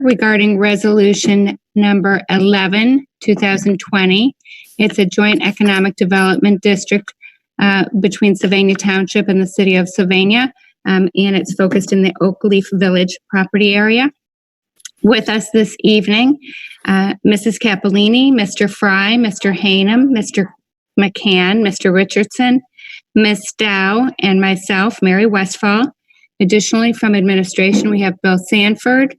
regarding resolution number 11, 2020. It's a joint economic development district between Sylvania Township and the city of Sylvania, and it's focused in the Oak Leaf Village property area. With us this evening, Mrs. Capolini, Mr. Fry, Mr. Hainham, Mr. McCann, Mr. Richardson, Ms. Dow, and myself, Mary Westfall. Additionally, from administration, we have Bill Sanford,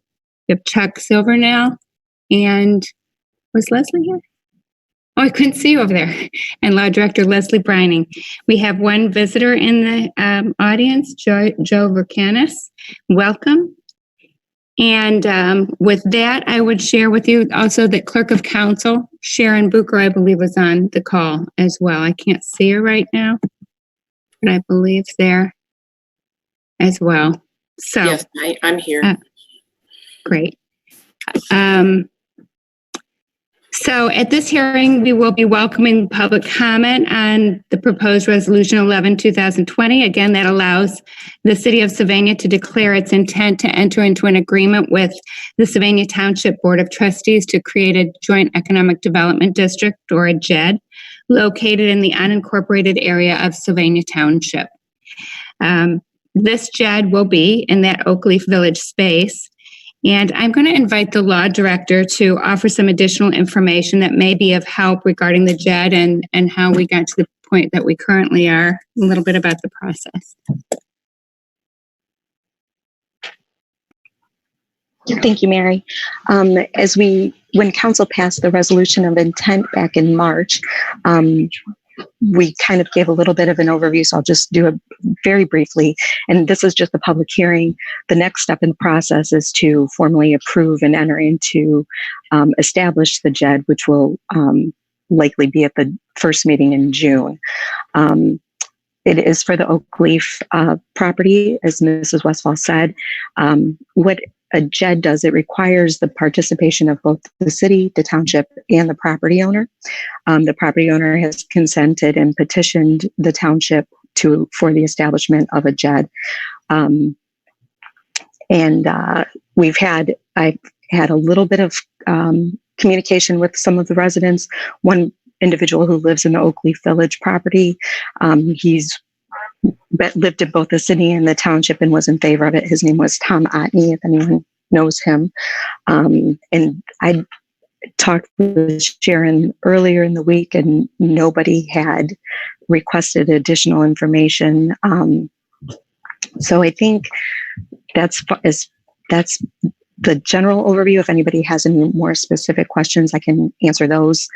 we have Chuck Silvernail, and was Leslie here? Oh, I couldn't see you over there. And Law Director Leslie Brining. We have one visitor in the audience, Joe Vercanis. Welcome. And with that, I would share with you also that Clerk of Council, Sharon Bucher, I believe, was on the call as well. I can't see her right now, but I believe there as well. So yes, I'm here. Great. So at this hearing, we will be welcoming public comment on the proposed resolution 11, 2020. Again, that allows the city of Sylvania to declare its intent to enter into an agreement with the Sylvania Township Board of Trustees to create a joint economic development district, or a JED, located in the unincorporated area of Sylvania Township. This JED will be in that Oak Leaf Village space. And I'm going to invite the law director to offer some additional information that may be of help regarding the JED and how we got to the point that we currently are, a little bit about the process. Thank you, Mary. When council passed the resolution of intent back in March, we kind of gave a little bit of an overview, so I'll just do it very briefly. And this is just a public hearing. The next step in the process is to formally approve and enter into establish the JED, which will likely be at the first meeting in June. It is for the Oak Leaf property, as Mrs. Westfall said. What a JED does, it requires the participation of both the city, the township, and the property owner. The property owner has consented and petitioned the township for the establishment of a JED. I've had a little bit of communication with some of the residents. One individual who lives in the Oak Leaf Village property, he's lived in both the city and the township and was in favor of it. His name was Tom Otney, if anyone knows him. And I talked with Sharon earlier in the week, and nobody had requested additional information. So I think that's the general overview. If anybody has any more specific questions, I can answer those.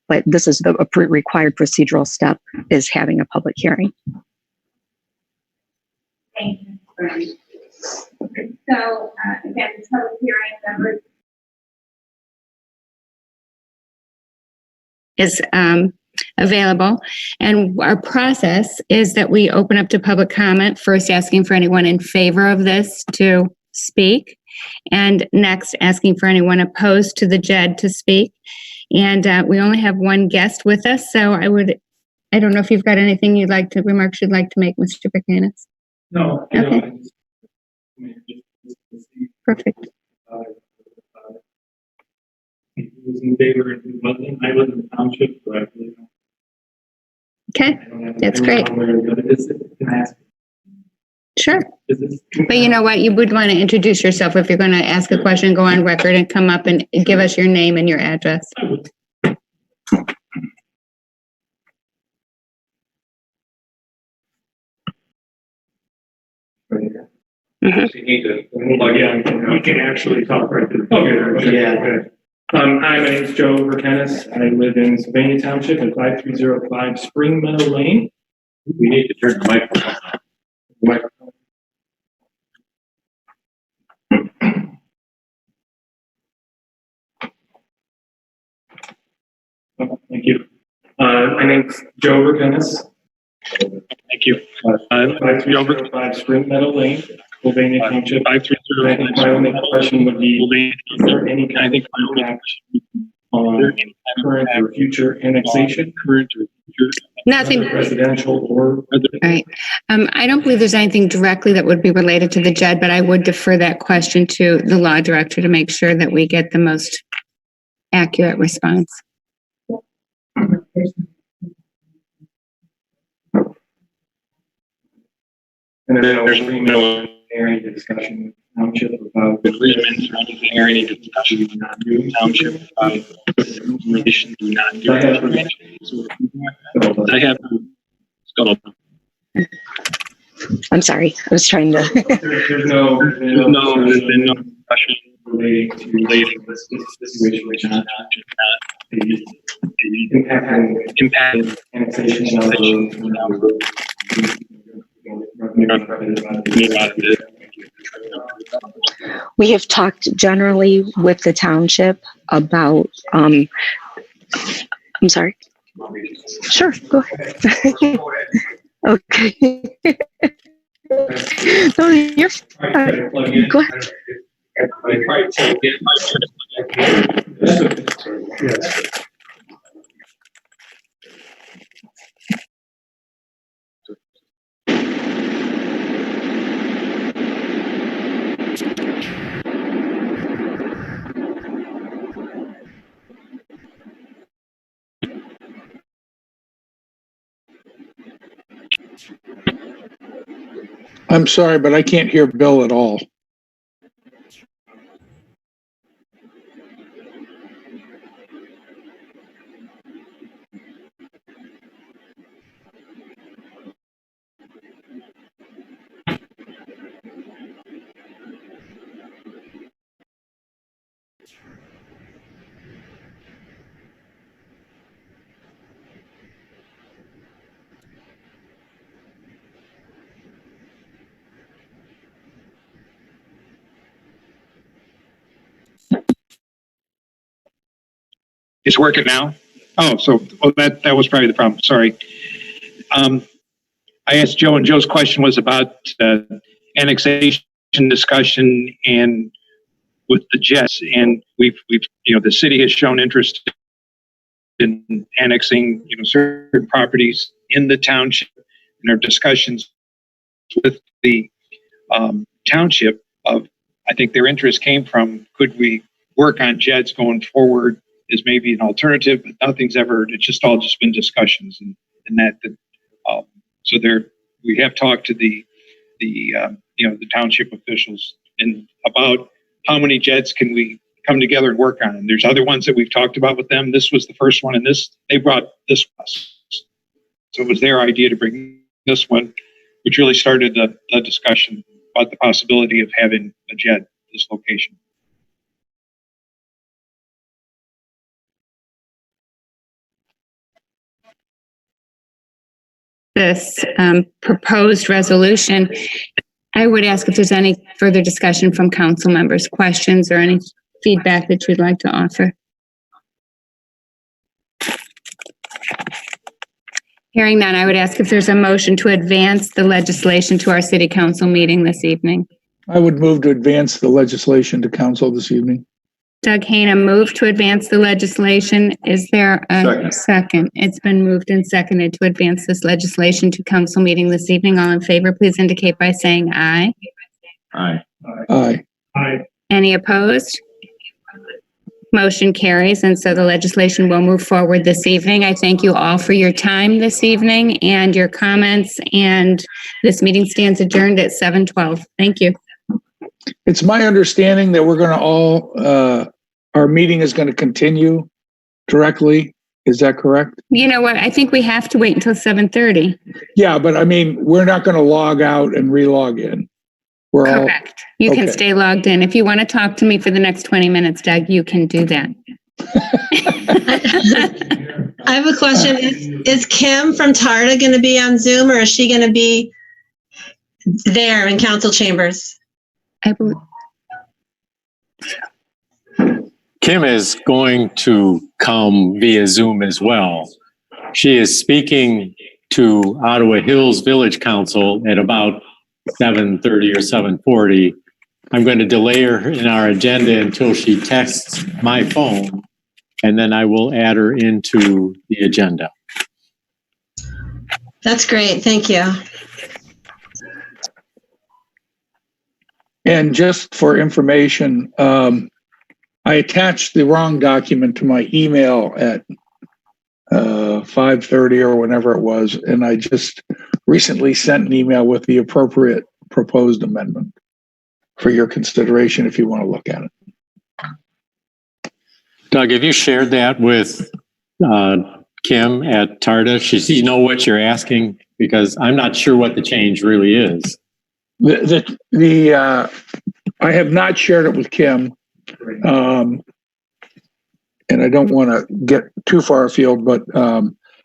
But this is the required procedural step, is having a public hearing. Thank you. Okay. So again, this public hearing number is available. And our process is that we open up to public comment, first asking for anyone in favor of this to speak, and next asking for anyone opposed to the JED to speak. And we only have one guest with us, so I don't know if you've got anything remarks you'd like to make, Mr. Buchanan. No. Okay. Perfect. He was in favor and he wasn't. I live in the township, so I really don't. Okay, that's great. Can I ask? Sure. But you know what? You would want to introduce yourself if you're going to ask a question, go on record and come up and give us your name and your address. You need to plug in. You can actually talk right to the computer. Yeah. Hi, my name is Joe Vercanis. I live in Sylvania Township at 5305 Spring Meadow Lane. We need to turn the microphone. Thank you. My name's Joe Vercanis. Thank you. 5305 Spring Meadow Lane, Sylvania Township. 5305. My only question would be, is there any kind of impact on current or future annexation? Nothing. Residential or. Right. I don't believe there's anything directly that would be related to the JED, but I would defer that question to the law director to make sure that we get the most accurate response. And there's no area discussion with township about agreements or anything, or any discussion do not do township about relation do not do. I have. I'm sorry. I was trying to. There's no discussion relating to this situation, which is not the impact annexation of We have talked generally with the township about, I'm sorry. Sure, go ahead. Okay. No, you're fine. Go ahead. I'm sorry, but I can't hear Bill at all. It's working now? Oh, so that was probably the problem. Sorry. I asked Joe, and Joe's question was about annexation discussion and with the Jets, and we've the city has shown interest in annexing certain properties in the township. In our discussions with the township, I think their interest came from, could we work on Jets going forward as maybe an alternative, but nothing's ever, it's just all been discussions and that so we have talked to the township officials and about how many Jets can we come together and work on. And there's other ones that we've talked about with them. This was the first one, and they brought this one. So it was their idea to bring this one, which really started the discussion about the possibility of having a Jet at this location. This proposed resolution, I would ask if there's any further discussion from council members, questions, or any feedback that you'd like to offer. Hearing none, I would ask if there's a motion to advance the legislation to our city council meeting this evening. I would move to advance the legislation to council this evening. Doug Hayna moved to advance the legislation. Is there a second? It's been moved and seconded to advance this legislation to council meeting this evening. All in favor, please indicate by saying aye. Aye. Aye. Aye. Any opposed? Motion carries, and so the legislation will move forward this evening. I thank you all for your time this evening and your comments, and this meeting stands adjourned at 7:12. Thank you. It's my understanding that we're going to all, our meeting is going to continue directly. Is that correct? You know what? I think we have to wait until 7:30. Yeah, but I mean, we're not going to log out and re-log in. We're Correct. You can okay. stay logged in. If you want to talk to me for the next 20 minutes, Doug, you can do that. I have a question. Is Kim from TARDA going to be on Zoom, or is she going to be there in council chambers? I believe. Kim is going to come via Zoom as well. She is speaking to Ottawa Hills Village Council at about 7:30 or 7:40. I'm going to delay her in our agenda until she texts my phone, and then I will add her into the agenda. That's great. Thank you. And just for information, I attached the wrong document to my email at 5:30 or whenever it was, and I just recently sent an email with the appropriate proposed amendment for your consideration if you want to look at it. Doug, have you shared that with Kim at TARDA? She know what you're asking? Because I'm not sure what the change really is. I have not shared it with Kim, and I don't want to get too far afield, but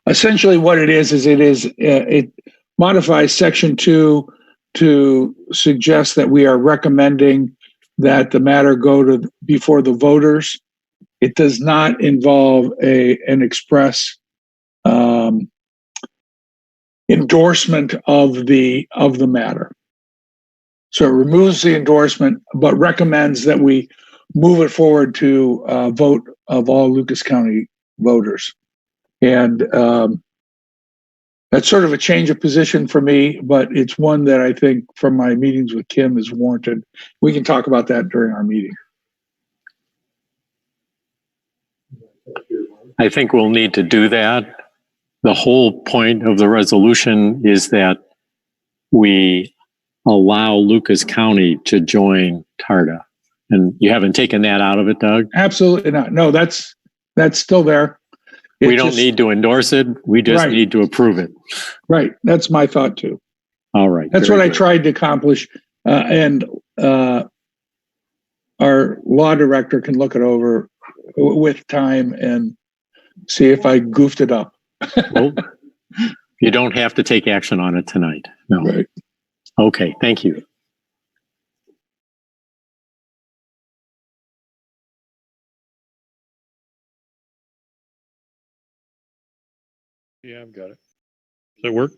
essentially what it is it modifies Section 2 to suggest that we are recommending that the matter go to before the voters. It does not involve an express endorsement of the matter. So it removes the endorsement, but recommends that we move it forward to vote of all Lucas County voters. And that's sort of a change of position for me, but it's one that I think from my meetings with Kim is warranted. We can talk about that during our meeting. I think we'll need to do that. The whole point of the resolution is that we allow Lucas County to join TARDA. And you haven't taken that out of it, Doug? Absolutely not. No, that's still there. We don't need to endorse it. We just need to approve it. Right. That's my thought too. All right. That's what I tried to accomplish. And our law director can look it over with time and see if I goofed it up. Well, you don't have to take action on it tonight. No. Right. Okay. Thank you. Yeah, I've got it. Does that work?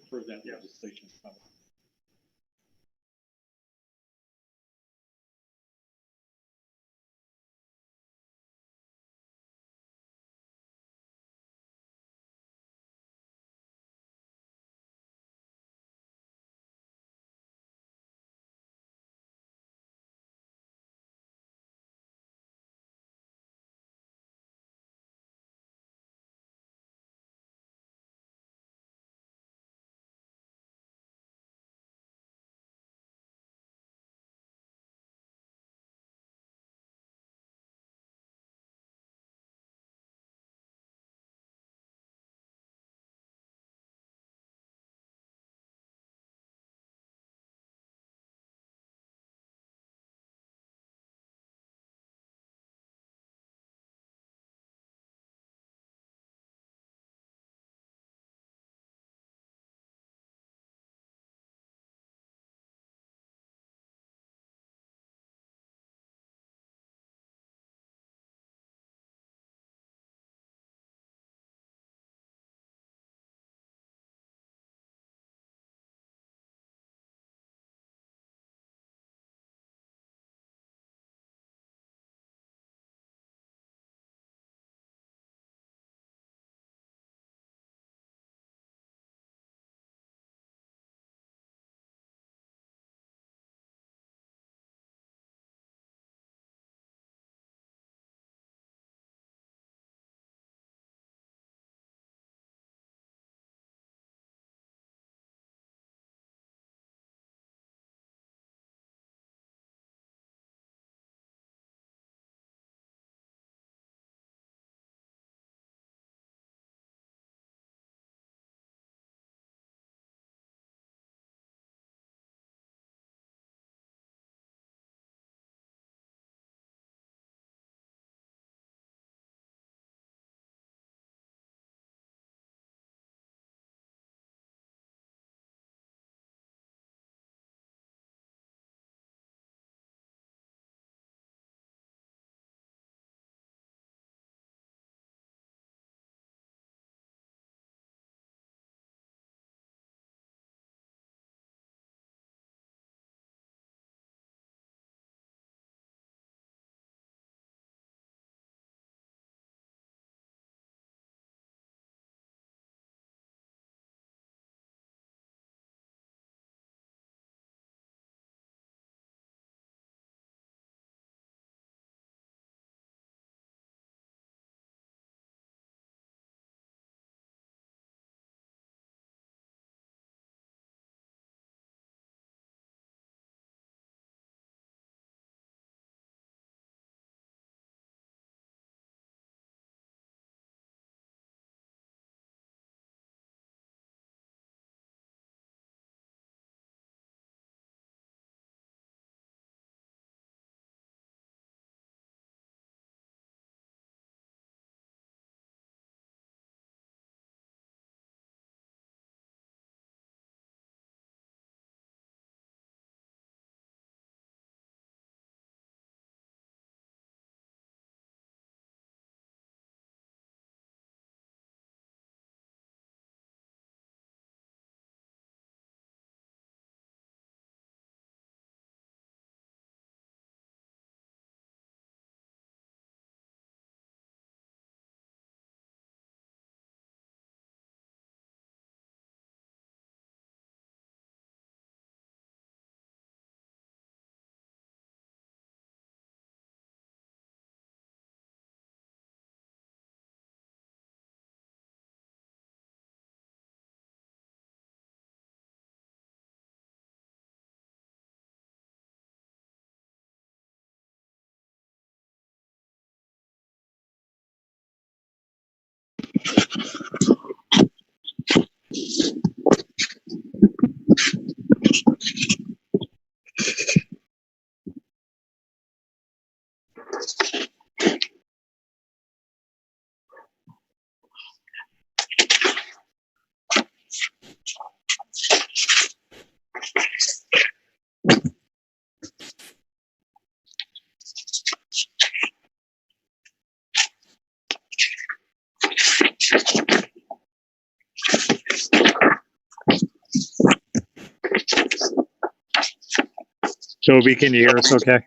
Toby, can you hear us okay?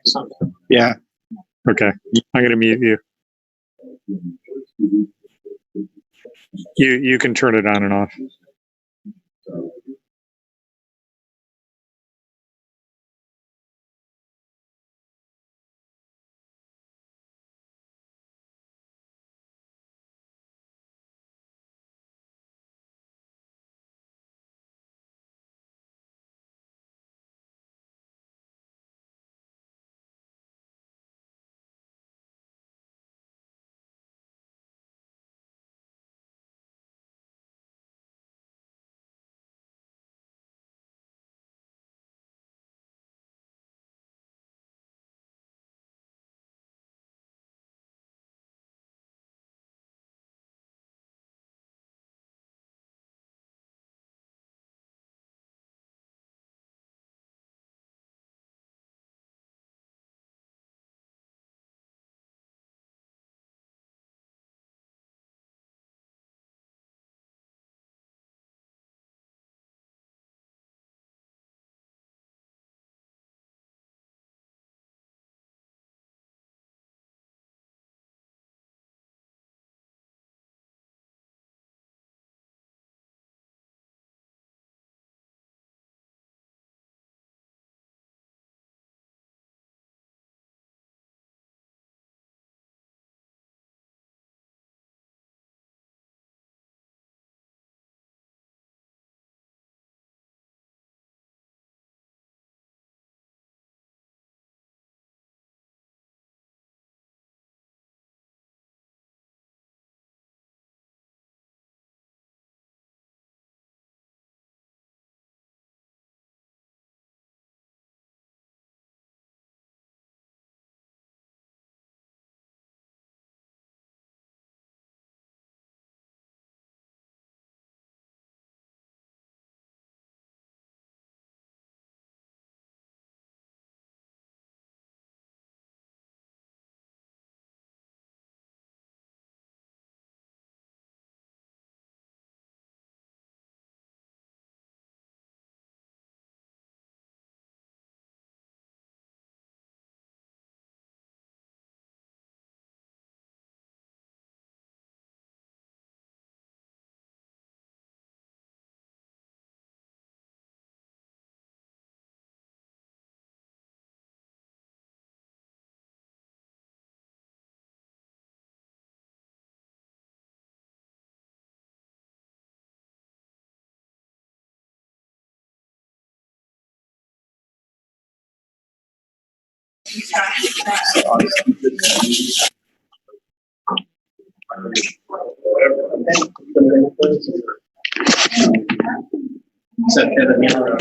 Yeah. Okay. I'm going to mute you. You can turn it on and off.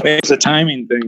It's a timing thing.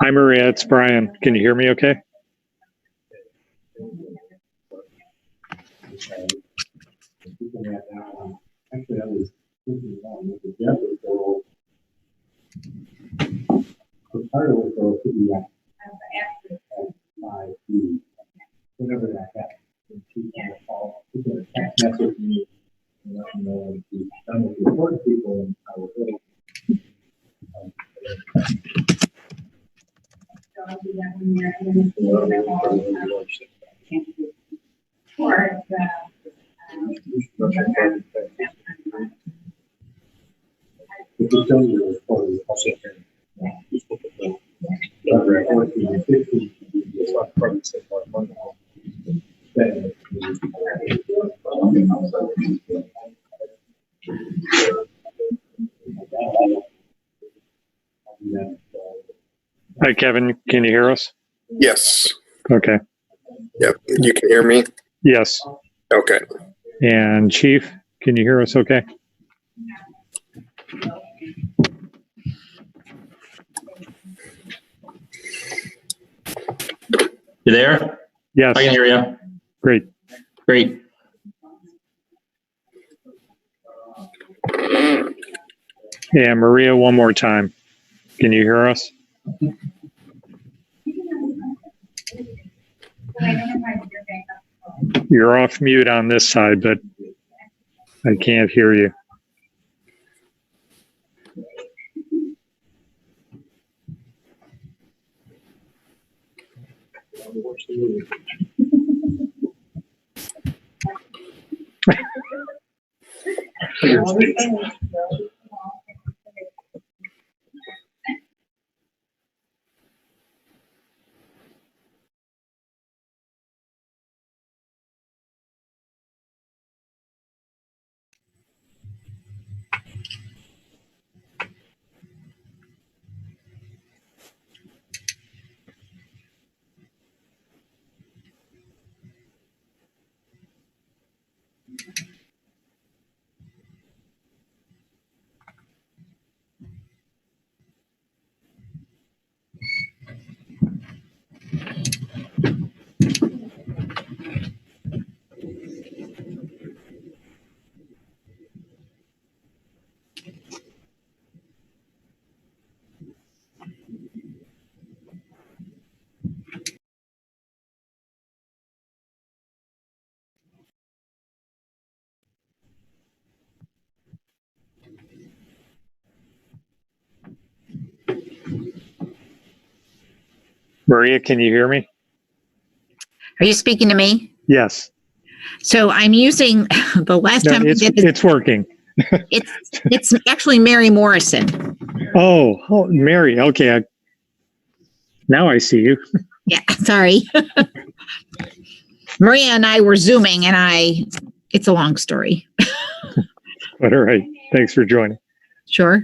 Hi, Maria. It's Brian. Can you hear me okay? Hi, Kevin. Can you hear us? Yes. Okay. Yep. You can hear me? Yes. Okay. And Chief, can you hear us okay? You there? Yes. I can hear you. Great. Great. And Maria, one more time. Can you hear us? You're off mute on this side, but I can't hear you. Maria, can you hear me? Are you speaking to me? Yes. So I'm using the last No, time I did this, it's working. it's actually Mary Morrison. Oh, Mary. Okay. Now I see you. Yeah, sorry. Maria and I were Zooming and it's a long story. All right. Thanks for joining. Sure.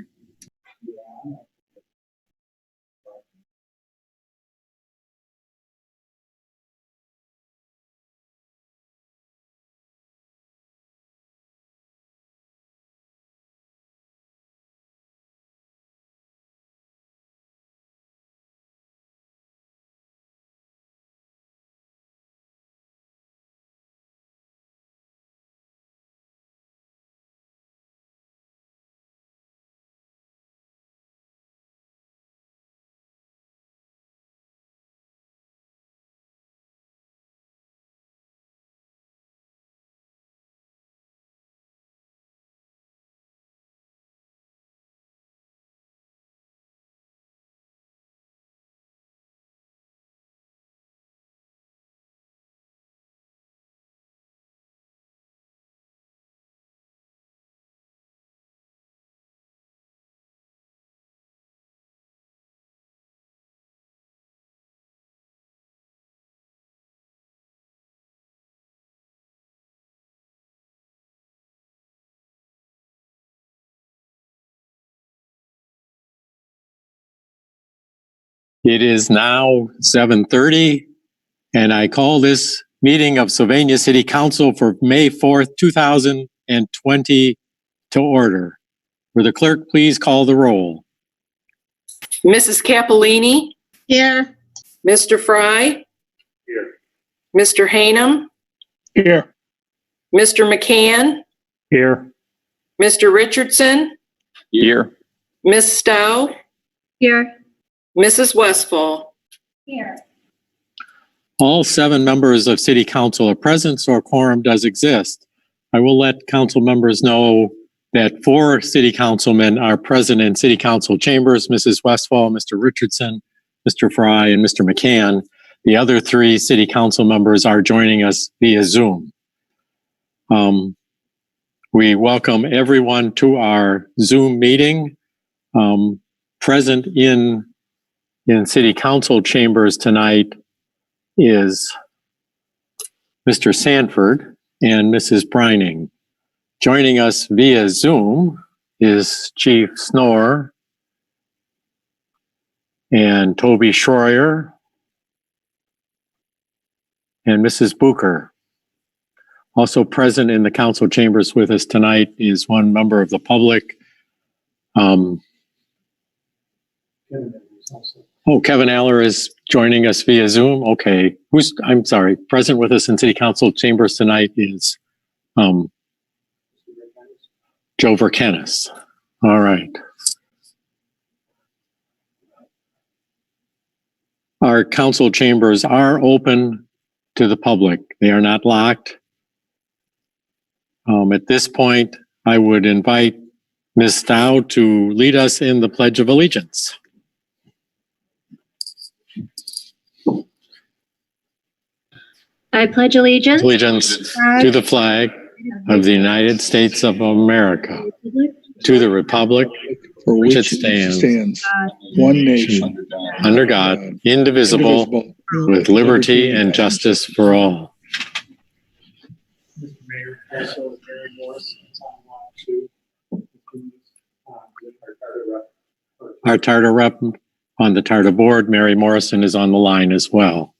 It is now 7:30, and I call this meeting of Sylvania City Council for May 4th, 2020 to order. Will the clerk please call the roll? Mrs. Cappellini, Here. Mr. Fry, Here. Mr. Hanum, Here. Mr. McCann, Here. Mr. Richardson, Here. Miss Stowe, Here. Mrs. Westfall. Here. All 7 members of City Council are present, so a quorum does exist. I will let council members know that 4 city councilmen are present in city council chambers, Mrs. Westfall, Mr. Richardson, Mr. Fry, and Mr. McCann. The other 3 city council members are joining us via Zoom. We welcome everyone to our Zoom meeting. Present in city council chambers tonight is Mr. Sanford and Mrs. Brining. Joining us via Zoom is Chief Snore and Toby Schroyer and Mrs. Booker. Also present in the council chambers with us tonight is one member of the public. Kevin Aller is joining us via Zoom. Okay. I'm sorry. Present with us in city council chambers tonight is Joe Verkenis. All right. Our council chambers are open to the public. They are not locked. At this point, I would invite Ms. Stow to lead us in the Pledge of Allegiance. I pledge allegiance To the flag of the United States of America, to the republic For which which it stands, one nation, under God, indivisible, with liberty and justice for all. Mr. Mayor, also Mary Morris is online too. Our Tartar rep on the Tartar board, Mary Morrison, is on the line as well.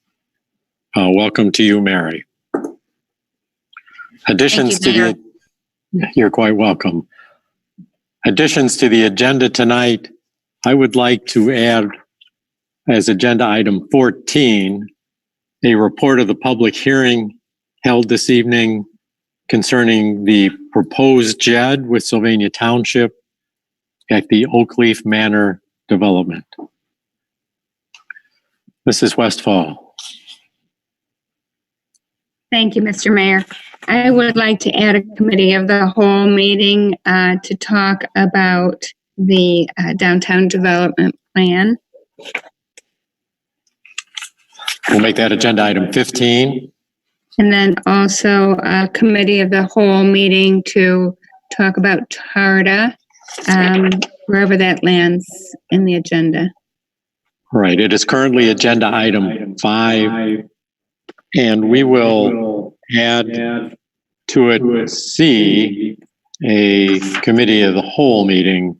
Welcome to you, Mary. Additions Thank you, to you're quite welcome. Additions to the agenda tonight, I would like to add as agenda item 14, a report of the public hearing held this evening concerning the proposed JED with Sylvania Township at the Oakleaf Manor development. Mrs. Westfall. Thank you, Mr. Mayor. I would like to add a committee of the whole meeting to talk about the downtown development plan. We'll make that agenda item 15. And then also a committee of the whole meeting to talk about TARDA, wherever that lands in the agenda. All right, it is currently agenda item 5, and we will add to it C, a committee of the whole meeting.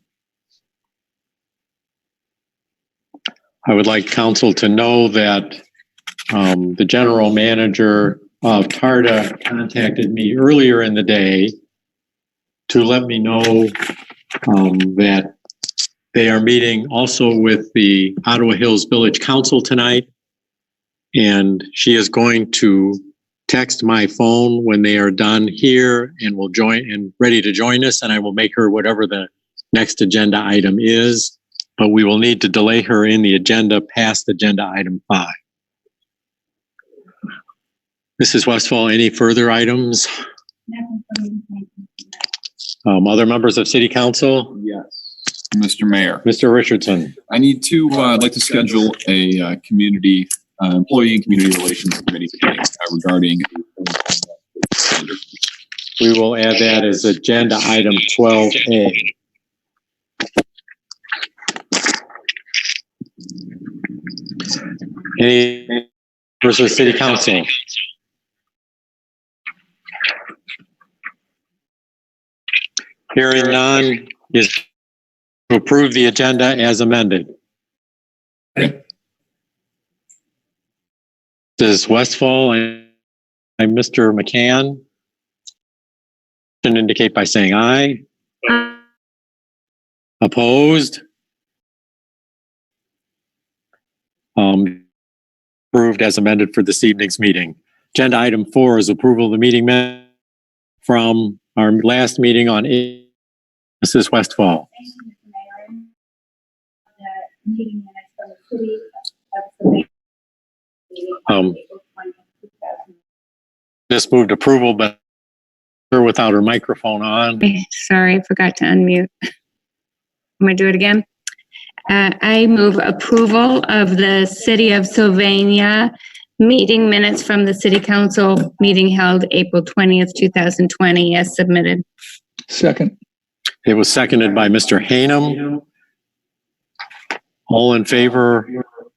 I would like council to know that the general manager of TARDA contacted me earlier in the day to let me know that they are meeting also with the Ottawa Hills Village Council tonight, and she is going to text my phone when they are done here and will join and ready to join us, and I will make her whatever the next agenda item is, but we will need to delay her in the agenda past agenda item 5. Mrs. Westfall, any further items? Other members of City Council? Yes. Mr. Mayor. Mr. Richardson. I need to, I'd like to schedule a community, employee and community relations committee meeting regarding. We will add that as agenda item 12A. Any members of City Council? Hearing none, is to approve the agenda as amended. This is Westfall and Mr. McCann. Indicate by saying aye. Opposed? Approved as amended for this evening's meeting. Agenda item 4 is approval of the meeting minutes from our last meeting on 8. Mrs. Westfall. This moved approval, but without her microphone on. Sorry, I forgot to unmute. I'm going to do it again. I move approval of the City of Sylvania meeting minutes from the City Council meeting held April 20th, 2020 as submitted. Second. It was seconded by Mr. Hanem. All in favor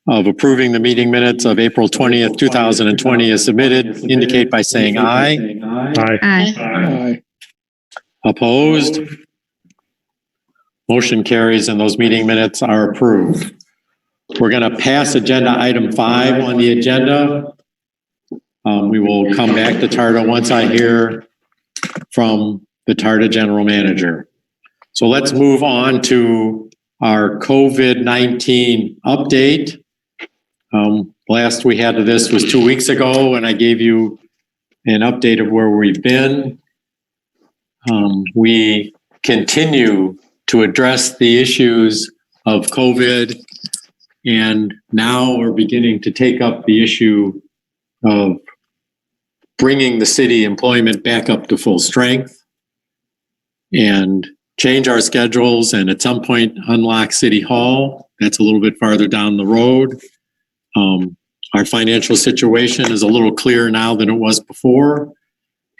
of approving the meeting minutes of April 20th, 2020 as submitted, indicate by saying aye. Aye. Aye. Aye. Opposed? Motion carries and those meeting minutes are approved. We're going to pass agenda item 5 on the agenda. We will come back to TARDA once I hear from the TARDA General Manager. So let's move on to our COVID-19 update. Last we had this was 2 weeks ago, and I gave you an update of where we've been. We continue to address the issues of COVID, and now we're beginning to take up the issue of bringing the city employment back up to full strength and change our schedules, and at some point unlock City Hall. That's a little bit farther down the road. Our financial situation is a little clearer now than it was before,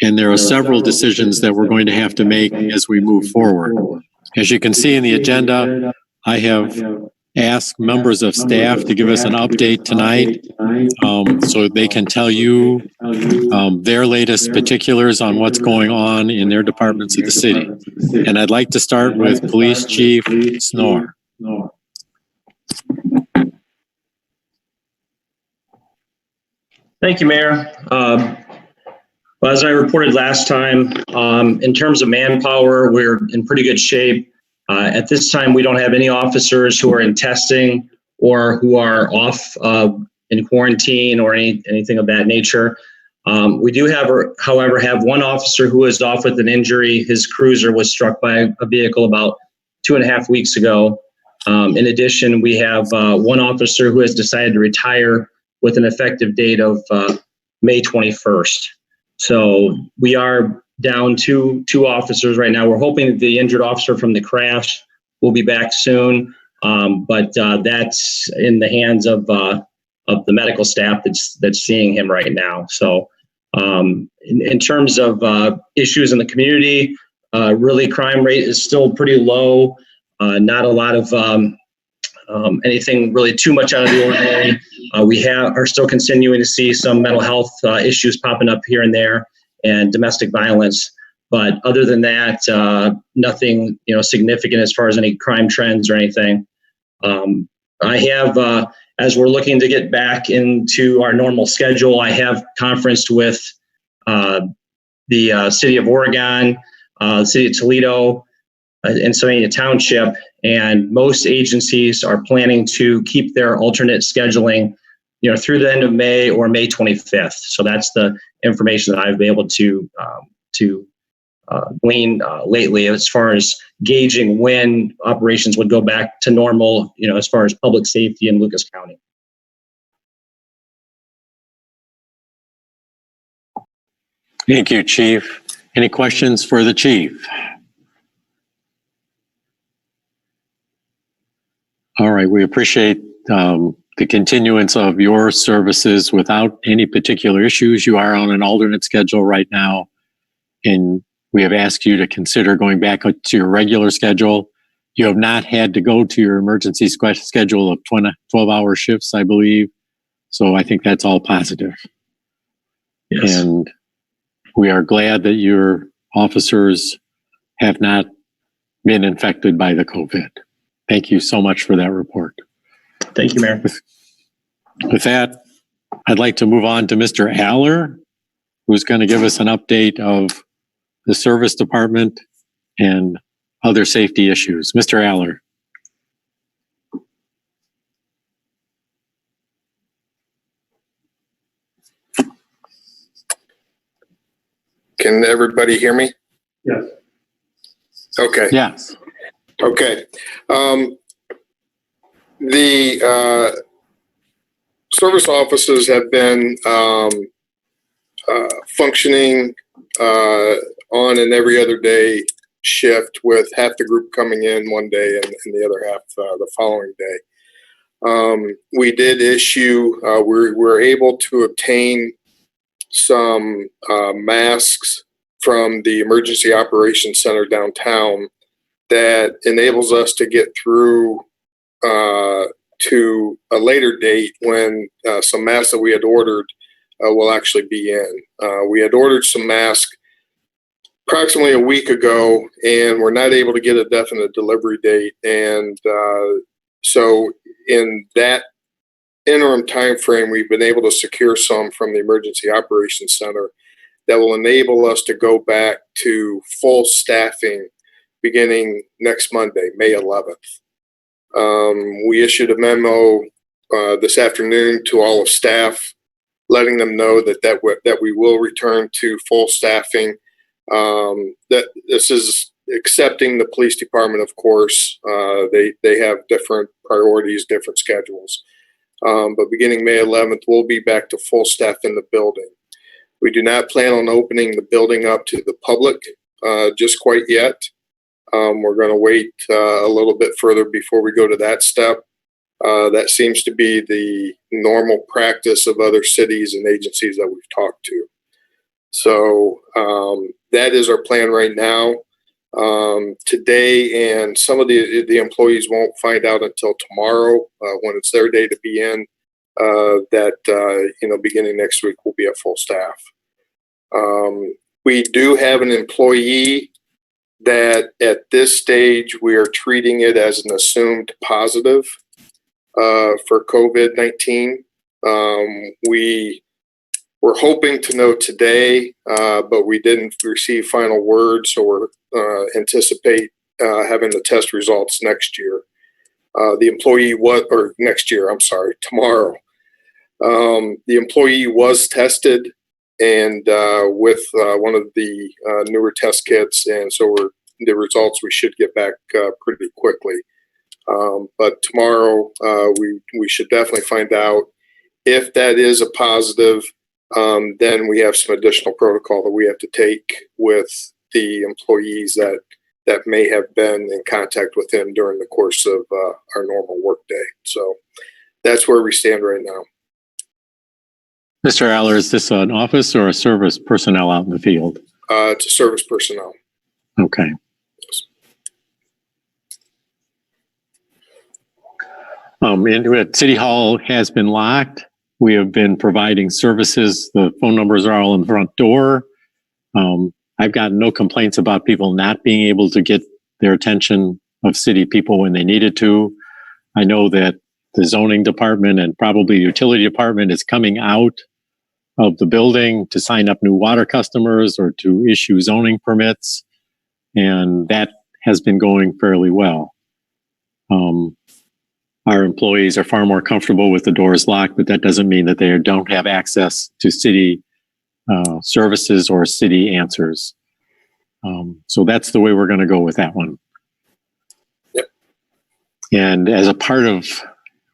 and there are several decisions that we're going to have to make as we move forward. As you can see in the agenda, I have asked members of staff to give us an update tonight so they can tell you their latest particulars on what's going on in their departments of the city. And I'd like to start with Police Chief Snore. Thank you, Mayor. Well, as I reported last time, in terms of manpower, we're in pretty good shape. At this time, we don't have any officers who are in testing or who are off in quarantine or anything of that nature. We do have, however, have one officer who is off with an injury. His cruiser was struck by a vehicle about 2.5 weeks ago. In addition, we have one officer who has decided to retire with an effective date of May 21st. So we are down two officers right now. We're hoping that the injured officer from the crash will be back soon, but that's in the hands of the medical staff that's seeing him right now. So in terms of issues in the community, really crime rate is still pretty low. Not a lot of anything really too much out of the ordinary. We are still continuing to see some mental health issues popping up here and there, and domestic violence. But other than that, nothing significant as far as any crime trends or anything. I have, as we're looking to get back into our normal schedule, I have conferenced with the City of Oregon, City of Toledo, and Sylvania Township, and most agencies are planning to keep their alternate scheduling through the end of May or May 25th. So that's the information that I've been able to glean lately as far as gauging when operations would go back to normal, as far as public safety in Lucas County. Thank you, Chief. Any questions for the Chief? All right, we appreciate the continuance of your services without any particular issues. You are on an alternate schedule right now, and we have asked you to consider going back to your regular schedule. You have not had to go to your emergency schedule of 12-hour shifts, I believe. So I think that's all positive. Yes. And we are glad that your officers have not been infected by the COVID. Thank you so much for that report. Thank you, Mayor. With that, I'd like to move on to Mr. Aller, who's going to give us an update of the service department and other safety issues. Mr. Aller. Can everybody hear me? Yes. Okay. Yes. Okay. The service offices have been functioning on an every other day shift, with half the group coming in one day and the other half the following day. We did issue, we were able to obtain some masks from the Emergency Operations Center downtown that enables us to get through to a later date when some masks that we had ordered will actually be in. We had ordered some masks approximately a week ago, and we're not able to get a definite delivery date. And so in that interim time frame, we've been able to secure some from the Emergency Operations Center that will enable us to go back to full staffing beginning next Monday, May 11th. We issued a memo this afternoon to all of staff, letting them know that we will return to full staffing. That this is accepting the police department, of course. They have different priorities, different schedules. But beginning May 11th, we'll be back to full staff in the building. We do not plan on opening the building up to the public just quite yet. We're going to wait a little bit further before we go to that step. That seems to be the normal practice of other cities and agencies that we've talked to. So that is our plan right now. Today, and some of the employees won't find out until tomorrow when it's their day to be in, beginning next week we'll be at full staff. We do have an employee that at this stage we are treating it as an assumed positive for COVID-19. We were hoping to know today, but we didn't receive final word, so we're anticipate having the test results next year. The employee tomorrow. The employee was tested and with one of the newer test kits, and so the results we should get back pretty quickly. But tomorrow we should definitely find out if that is a positive. Then we have some additional protocol that we have to take with the employees that may have been in contact with him during the course of our normal workday. So that's where we stand right now. Mr. Aller, is this an office or a service personnel out in the field? It's a service personnel. Okay. City Hall has been locked. We have been providing services. The phone numbers are all in the front door. I've gotten no complaints about people not being able to get their attention of city people when they needed to. I know that the zoning department and probably the utility department is coming out of the building to sign up new water customers or to issue zoning permits. And that has been going fairly well. Our employees are far more comfortable with the doors locked, but that doesn't mean that they don't have access to city services or city answers. So that's the way we're going to go with that one. Yep. And as a part of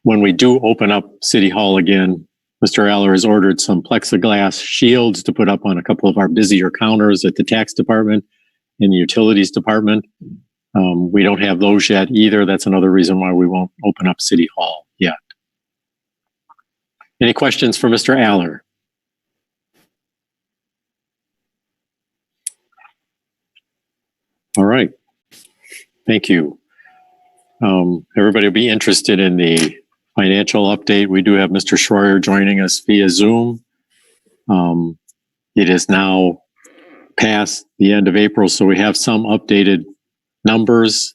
when we do open up City Hall again, Mr. Aller has ordered some plexiglass shields to put up on a couple of our busier counters at the tax department and the utilities department. We don't have those yet either. That's another reason why we won't open up City Hall yet. Any questions for Mr. Aller? All right. Thank you. Everybody will be interested in the financial update. We do have Mr. Schroyer joining us via Zoom. It is now past the end of April, so we have some updated numbers.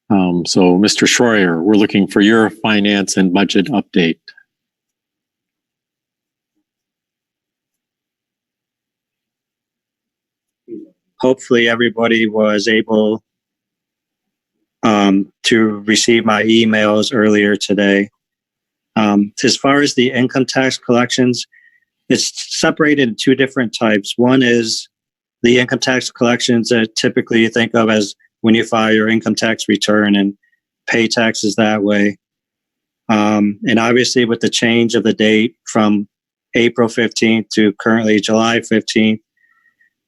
So Mr. Schroyer, we're looking for your finance and budget update. Hopefully everybody was able to receive my emails earlier today. As far as the income tax collections, it's separated in two different types. One is the income tax collections that typically you think of as when you file your income tax return and pay taxes that way. And obviously with the change of the date from April 15th to currently July 15th.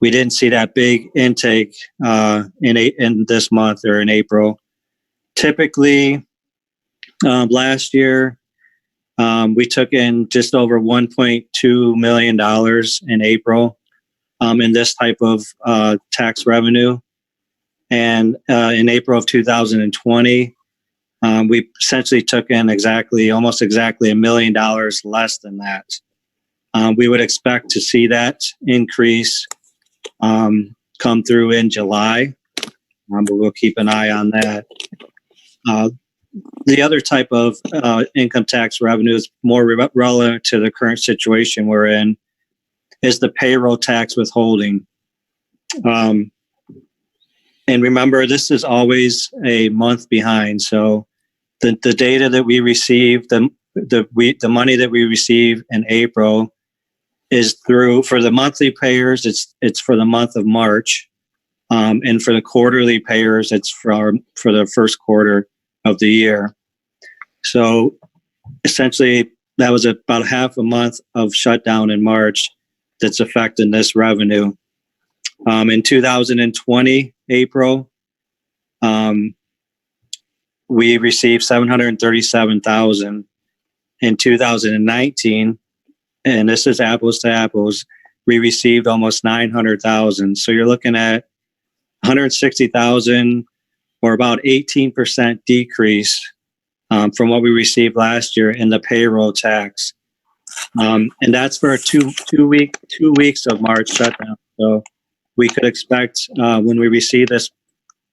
We didn't see that big intake in this month or in April. Typically, last year, we took in just over $1.2 million in April in this type of tax revenue. And in April of 2020, we essentially took in almost exactly $1 million less than that. We would expect to see that increase come through in July, but we'll keep an eye on that. The other type of income tax revenue is more relevant to the current situation we're in, is the payroll tax withholding. And remember, this is always a month behind. So the data that we receive, the money that we receive in April is through, for the monthly payers, it's for the month of March. And for the quarterly payers, it's for the first quarter of the year. So essentially, that was about half a month of shutdown in March that's affecting this revenue. In 2020, April, we received $737,000. In 2019, and this is apples to apples, we received almost $900,000. So you're looking at $160,000, or about 18% decrease from what we received last year in the payroll tax. And that's for a two weeks of March shutdown. So we could expect when we receive this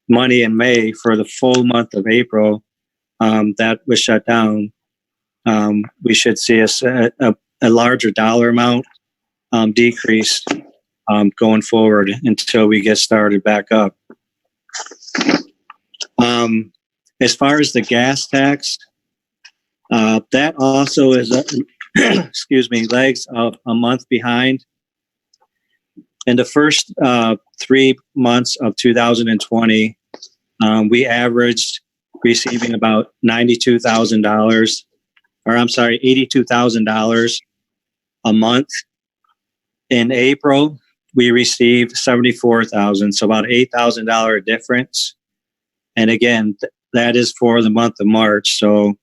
money in May for the full month of April that was shut down, we should see a larger dollar amount decrease going forward until we get started back up. As far as the gas tax, that also is lags a month behind. In the first 3 months of 2020, we averaged receiving about $82,000 a month. In April, we received $74,000, so about $8,000 difference. And again, that is for the month of March. So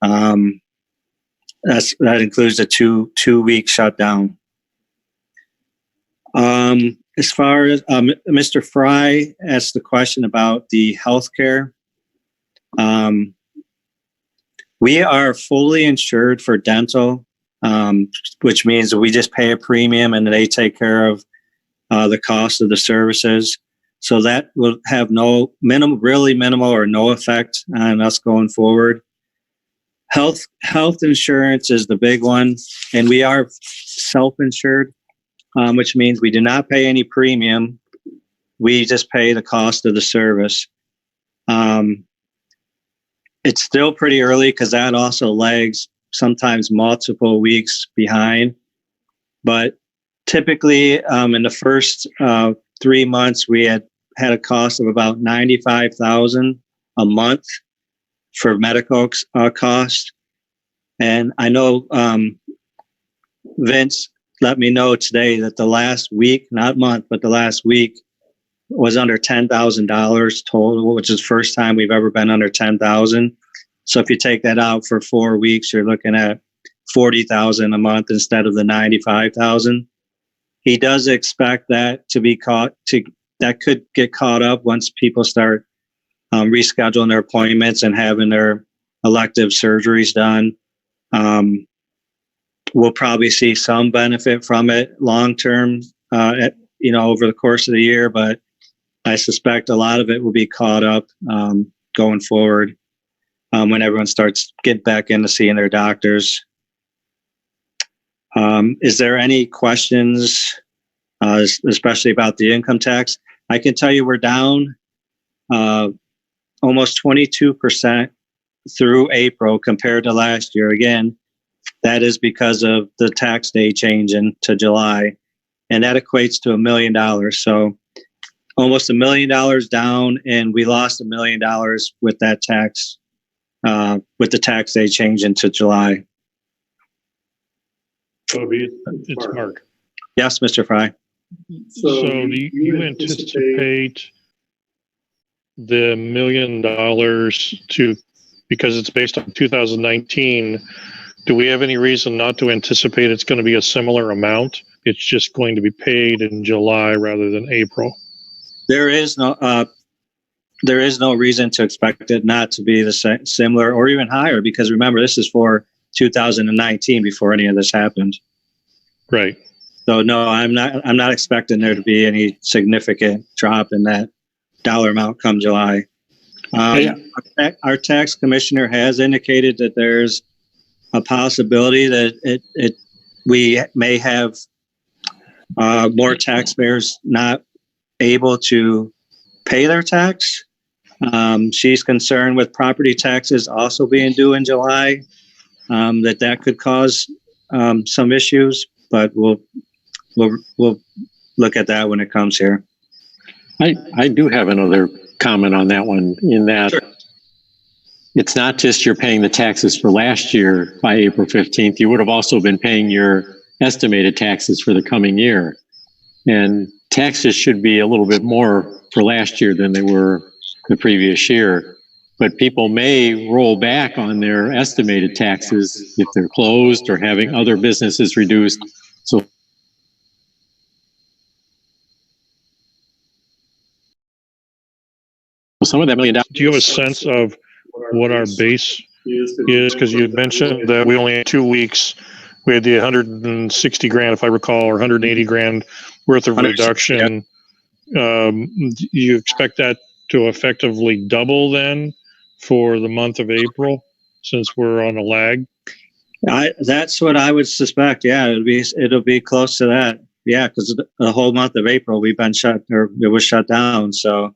that includes a two-week shutdown. As far as Mr. Fry asked the question about the healthcare, we are fully insured for dental, which means that we just pay a premium and they take care of the cost of the services. So that will have really minimal or no effect on us going forward. Health insurance is the big one, and we are self-insured, which means we do not pay any premium. We just pay the cost of the service. It's still pretty early because that also lags sometimes multiple weeks behind. But typically, in the first 3 months, we had a cost of about $95,000 a month for medical cost. And I know Vince let me know today that the last week, not month, but the last week was under $10,000 total, which is the first time we've ever been under $10,000. So if you take that out for 4 weeks, you're looking at $40,000 a month instead of the $95,000. He does expect that that could get caught up once people start rescheduling their appointments and having their elective surgeries done. We'll probably see some benefit from it long term, over the course of the year, but I suspect a lot of it will be caught up going forward when everyone starts getting back into seeing their doctors. Is there any questions, especially about the income tax? I can tell you we're down almost 22% through April compared to last year. Again, that is because of the tax day change into July, and that equates to $1 million. So almost $1 million down, and we lost $1 million with that tax, with the tax day change into July. Toby, it's Mark. Yes, Mr. Fry. So do you anticipate the $1 million to, because it's based on 2019, do we have any reason not to anticipate it's going to be a similar amount? It's just going to be paid in July rather than April. There is no reason to expect it not to be the similar or even higher, because remember, this is for 2019 before any of this happened. Right. So no, I'm not expecting there to be any significant drop in that dollar amount come July. Our tax commissioner has indicated that there's a possibility that we may have more taxpayers not able to pay their tax. She's concerned with property taxes also being due in July, that could cause some issues, but we'll look at that when it comes here. I do have another comment on that one, in that Sure. It's not just you're paying the taxes for last year by April 15th. You would have also been paying your estimated taxes for the coming year. And taxes should be a little bit more for last year than they were the previous year. But people may roll back on their estimated taxes if they're closed or having other businesses reduced. So some of that $1 million. Do you have a sense of what our base is? Because you had mentioned that we only had 2 weeks. We had the 160 grand, if I recall, or 180 grand worth of reduction. You expect that to effectively double then for the month of April, since we're on a lag? That's what I would suspect. Yeah, it'll be close to that. Yeah, because the whole month of April we've been it was shut down. So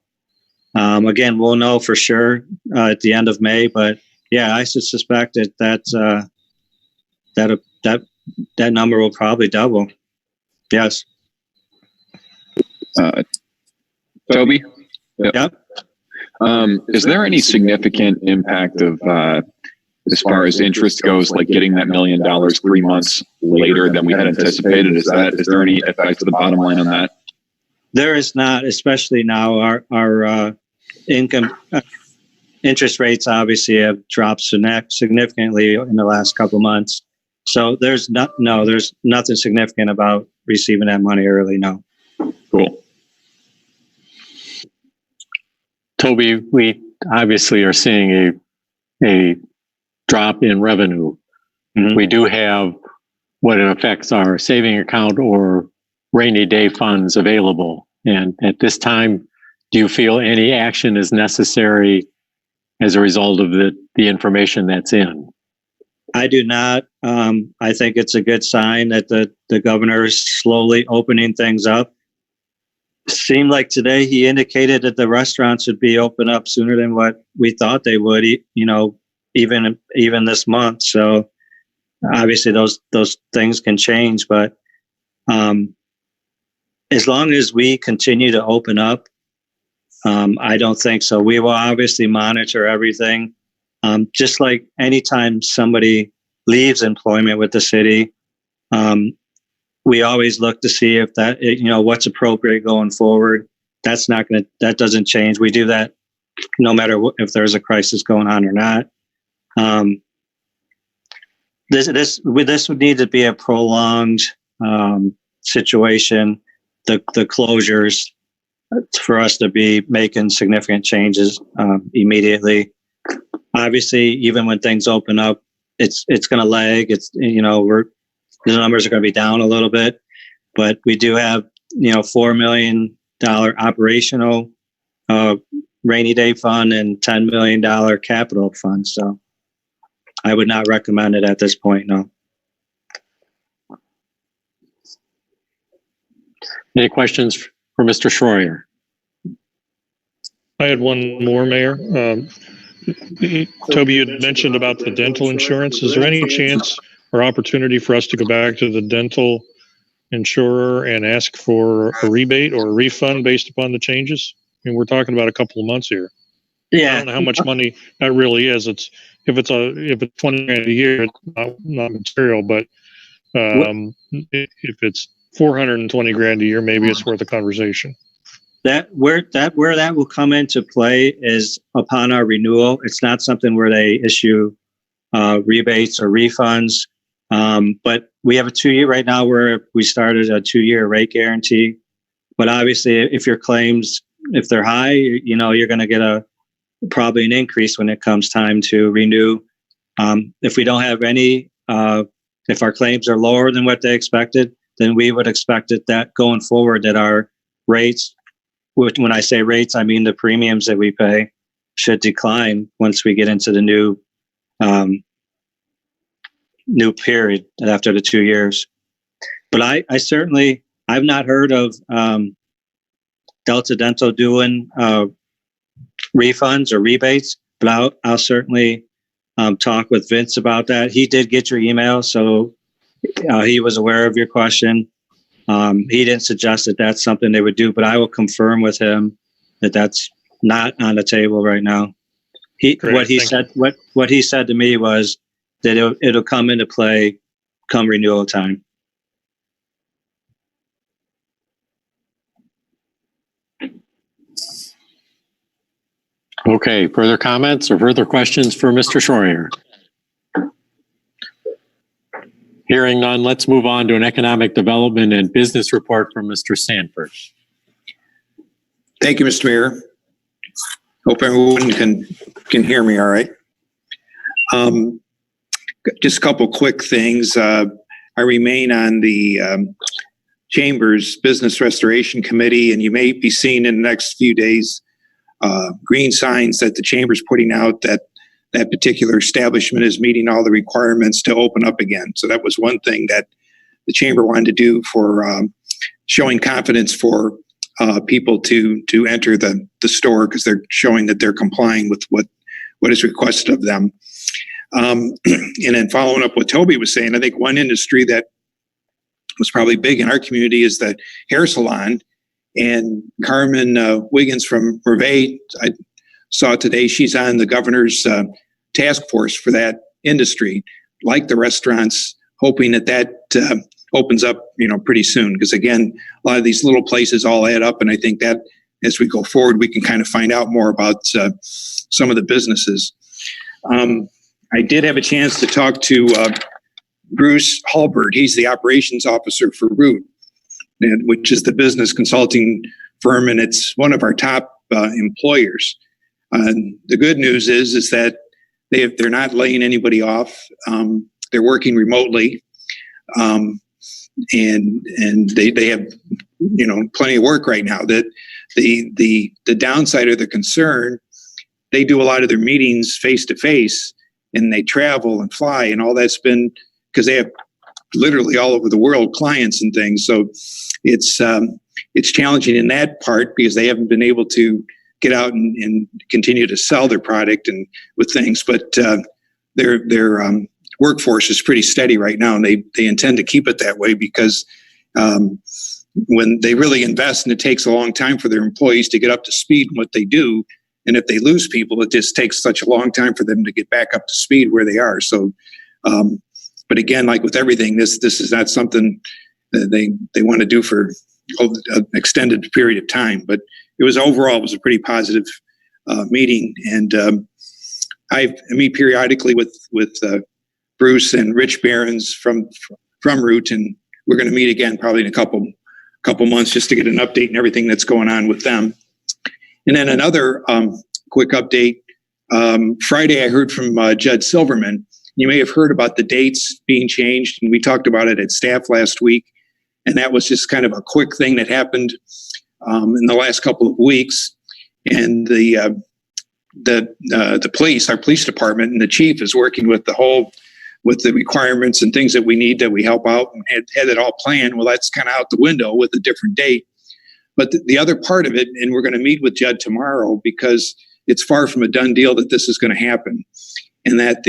again, we'll know for sure at the end of May. But yeah, I suspect that number will probably double. Yes. Toby? Yep. Is there any significant impact of, as far as interest goes, like getting that $1 million 3 months later than we had anticipated? Is there any effect to the bottom line on that? There is not, especially now. Our income interest rates obviously have dropped significantly in the last couple of months. So there's nothing significant about receiving that money early. No. Cool. Toby, we obviously are seeing a drop in revenue. Mm-hmm. We do have what it affects our saving account or rainy day funds available. And at this time, do you feel any action is necessary as a result of the information that's in? I do not. I think it's a good sign that the governor is slowly opening things up. Seemed like today he indicated that the restaurants would be open up sooner than what we thought they would, even this month. So obviously those things can change, but as long as we continue to open up, I don't think so. We will obviously monitor everything. Just like anytime somebody leaves employment with the city, we always look to see if that, what's appropriate going forward. That doesn't change. We do that no matter if there's a crisis going on or not. This would need to be a prolonged situation, the closures, for us to be making significant changes immediately. Obviously, even when things open up, it's going to lag. The numbers are going to be down a little bit, but we do have $4 million operational rainy day fund and $10 million capital fund. So I would not recommend it at this point. No. Any questions for Mr. Schroyer? I had one more, Mayor. Toby, you had mentioned about the dental insurance. Is there any chance or opportunity for us to go back to the dental insurer and ask for a rebate or a refund based upon the changes? I mean, we're talking about a couple of months here. Yeah. I don't know how much money that really is. If it's 20 grand a year, it's not material, but If it's 420 grand a year, maybe it's worth a conversation. Where that will come into play is upon our renewal. It's not something where they issue rebates or refunds. But we have a 2-year right now where we started a 2-year rate guarantee. But obviously, if your claims, if they're high, you're going to get probably an increase when it comes time to renew. If we don't have any, if our claims are lower than what they expected, then we would expect that going forward that our rates, when I say rates, I mean the premiums that we pay, should decline once we get into the new period after the 2 years. But I certainly, I've not heard of Delta Dental doing refunds or rebates, but I'll certainly talk with Vince about that. He did get your email, so he was aware of your question. He didn't suggest that that's something they would do, but I will confirm with him that that's not on the table right now. What he said to me was that it'll come into play come renewal time. Okay, further comments or further questions for Mr. Schroyer? Hearing none, let's move on to an economic development and business report from Mr. Sanford. Thank you, Mr. Mayor. Hope everyone can hear me all right. Just a couple quick things. I remain on the Chamber's Business Restoration Committee, and you may be seeing in the next few days green signs that the Chamber's putting out that particular establishment is meeting all the requirements to open up again. So that was one thing that the Chamber wanted to do for showing confidence for people to enter the store, because they're showing that they're complying with what is requested of them. And then following up what Toby was saying, I think one industry that was probably big in our community is the hair salon. And Carmen Wiggins from Mervay, I saw today, she's on the governor's task force for that industry, like the restaurants, hoping that opens up, pretty soon. Because again, a lot of these little places all add up. And I think that as we go forward, we can kind of find out more about some of the businesses. I did have a chance to talk to Bruce Hallberg. He's the operations officer for Root, which is the business consulting firm, and it's one of our top employers. The good news is that they're not laying anybody off. They're working remotely, and they have plenty of work right now. That the downside or the concern, they do a lot of their meetings face to face, and they travel and fly, and all that's been because they have literally all over the world clients and things. So it's challenging in that part because they haven't been able to get out and continue to sell their product and with things. But their workforce is pretty steady right now, and they intend to keep it that way because when they really invest, and it takes a long time for their employees to get up to speed in what they do. And if they lose people, it just takes such a long time for them to get back up to speed where they are. So, but again, like with everything, this is not something that they want to do for an extended period of time. But it was a pretty positive meeting. And I meet periodically with Bruce and Rich Behrens from Root, and we're going to meet again probably in a couple months just to get an update and everything that's going on with them. And then another quick update. Friday, I heard from Judge Silverman. You may have heard about the dates being changed, and we talked about it at staff last week. And that was just kind of a quick thing that happened in the last couple of weeks. And the police, our police department, and the chief is working with with the requirements and things that we need, that we help out, and had it all planned. Well, that's kind of out the window with a different date. But the other part of it, and we're going to meet with Judd tomorrow, because it's far from a done deal that this is going to happen. And that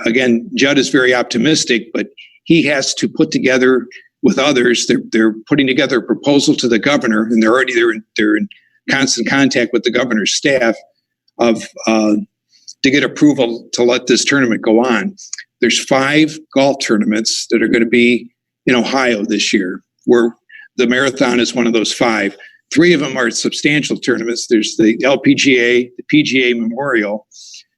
again, Judd is very optimistic, but he has to put together with others. They're putting together a proposal to the governor, and they're in constant contact with the governor's staff to get approval to let this tournament go on. there's 5 golf tournaments that are going to be in Ohio this year, where the marathon is one of those 5. 3 of them are substantial tournaments. There's the LPGA, the PGA Memorial,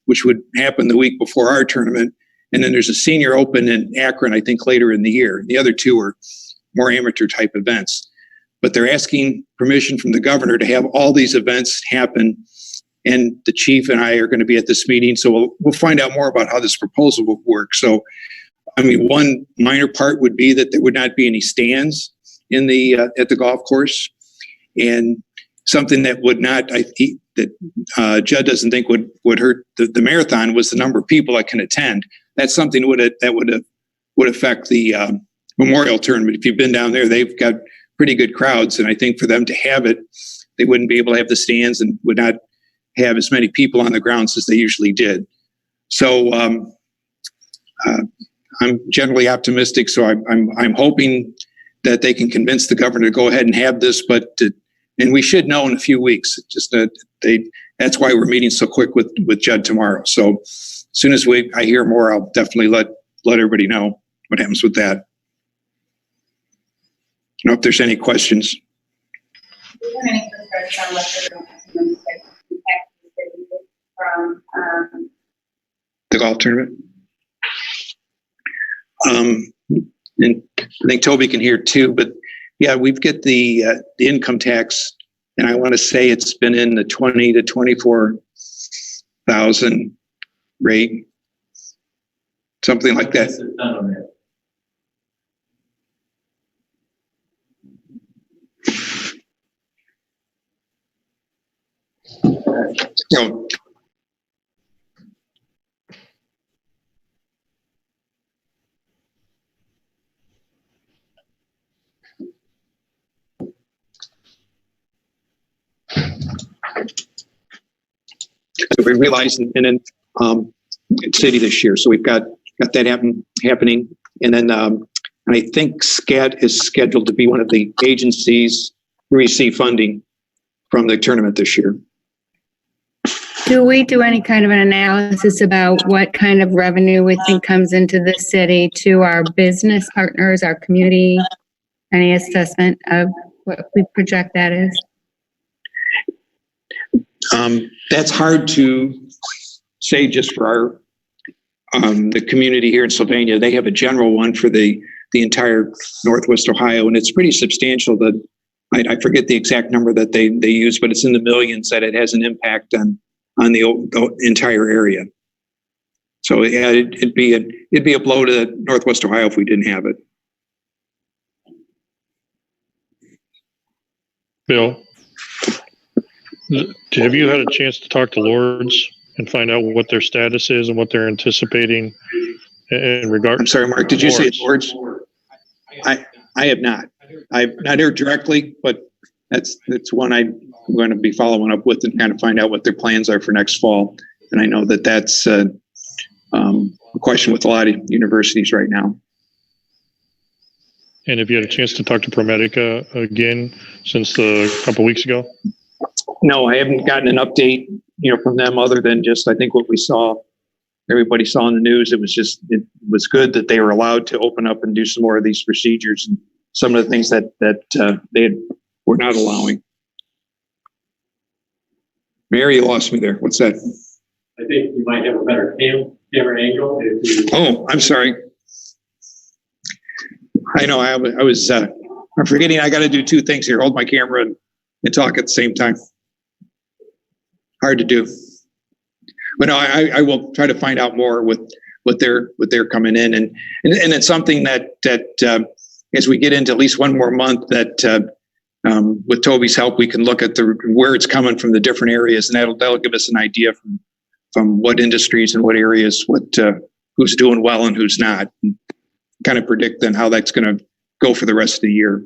which would happen the week before our tournament. And then there's a Senior Open in Akron, I think, later in the year. The other 2 are more amateur type events. But they're asking permission from the governor to have all these events happen. And the chief and I are going to be at this meeting. So we'll find out more about how this proposal will work. So, I mean, one minor part would be that there would not be any stands in the at the golf course. And something that would not, Judd doesn't think would hurt the marathon was the number of people that can attend. That's something that would affect the Memorial Tournament. If you've been down there, they've got pretty good crowds. And I think for them to have it, they wouldn't be able to have the stands and would not have as many people on the grounds as they usually did. So I'm generally optimistic. So I'm hoping that they can convince the governor to go ahead and have this, and we should know in a few weeks. Just that's why we're meeting so quick with Judd tomorrow. So as soon as I hear more, I'll definitely let everybody know what happens with that. I don't know if there's any questions. The golf tournament. And I think Toby can hear too, but yeah, we've got the income tax, and I want to say it's been in the 20 to 24,000 rate, something like that. No. So we realized in city this year, so we've got that happening, and then and I think SCAT is scheduled to be one of the agencies to receive funding from the tournament this year. Do we do any kind of an analysis about what kind of revenue we think comes into the city to our business partners, our community? Any assessment of what we project that is? That's hard to say just for our the community here in Sylvania. They have a general one for the entire Northwest Ohio, and it's pretty substantial. That I forget the exact number that they use, but it's in the millions that it has an impact on the entire area. So yeah, it'd be a blow to Northwest Ohio if we didn't have it. Bill, have you had a chance to talk to Lords and find out what their status is and what they're anticipating in regard? I'm sorry, Mark, did you say Lords? I have not. I've not heard directly, but that's one I'm going to be following up with and kind of find out what their plans are for next fall. And I know that that's a question with a lot of universities right now. And have you had a chance to talk to ProMedica again since a couple weeks ago? No, I haven't gotten an update, from them other than just, I think what everybody saw in the news. It was good that they were allowed to open up and do some more of these procedures and some of the things that they were not allowing. Mary, you lost me there. What's that? I think you might have a better camera angle. Oh, I'm sorry. I know I'm forgetting I got to do 2 things here. Hold my camera and talk at the same time. Hard to do. But no, I will try to find out more with what they're coming in. And it's something that as we get into at least one more month that with Toby's help, we can look at where it's coming from the different areas, and that'll give us an idea from what industries and what areas, who's doing well and who's not, and kind of predict then how that's going to go for the rest of the year.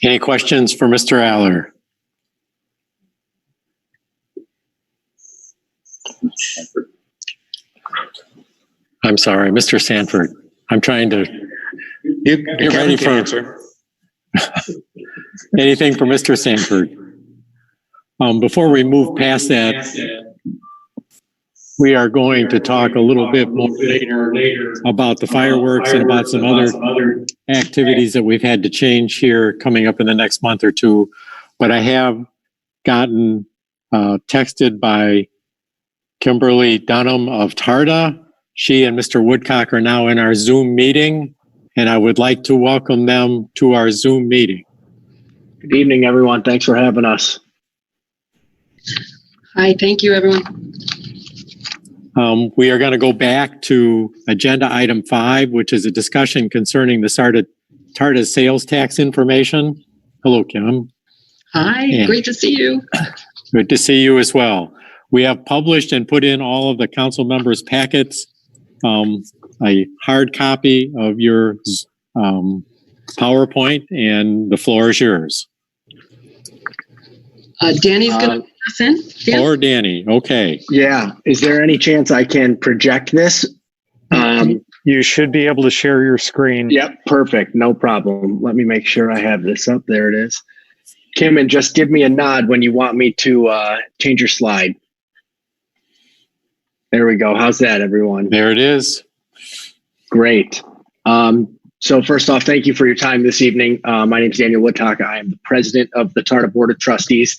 Any questions for Mr. Aller? I'm sorry, Mr. Sanford. I'm trying to get ready for answer. Anything for Mr. Sanford? Before we move past that, we are going to talk a little bit more later about the fireworks and about some other activities that we've had to change here coming up in the next month or two. But I have gotten texted by Kimberly Dunham of TARDA. She and Mr. Woodcock are now in our Zoom meeting, and I would like to welcome them to our Zoom meeting. Good evening, everyone. Thanks for having us. Hi, thank you, everyone. We are going to go back to agenda item 5, which is a discussion concerning the TARDA sales tax information. Hello, Kim. Hi, great to see you. Good to see you as well. We have published and put in all of the council members' packets, a hard copy of your PowerPoint, and the floor is yours. Danny's going to pass in. Dan? Or Danny, okay. Yeah. Is there any chance I can project this? You should be able to share your screen. Yep, perfect. No problem. Let me make sure I have this up. There it is. Kim, and just give me a nod when you want me to change your slide. There we go. How's that, everyone? There it is. Great. So first off, thank you for your time this evening. My name is Daniel Woodcock. I am the president of the TARDA Board of Trustees.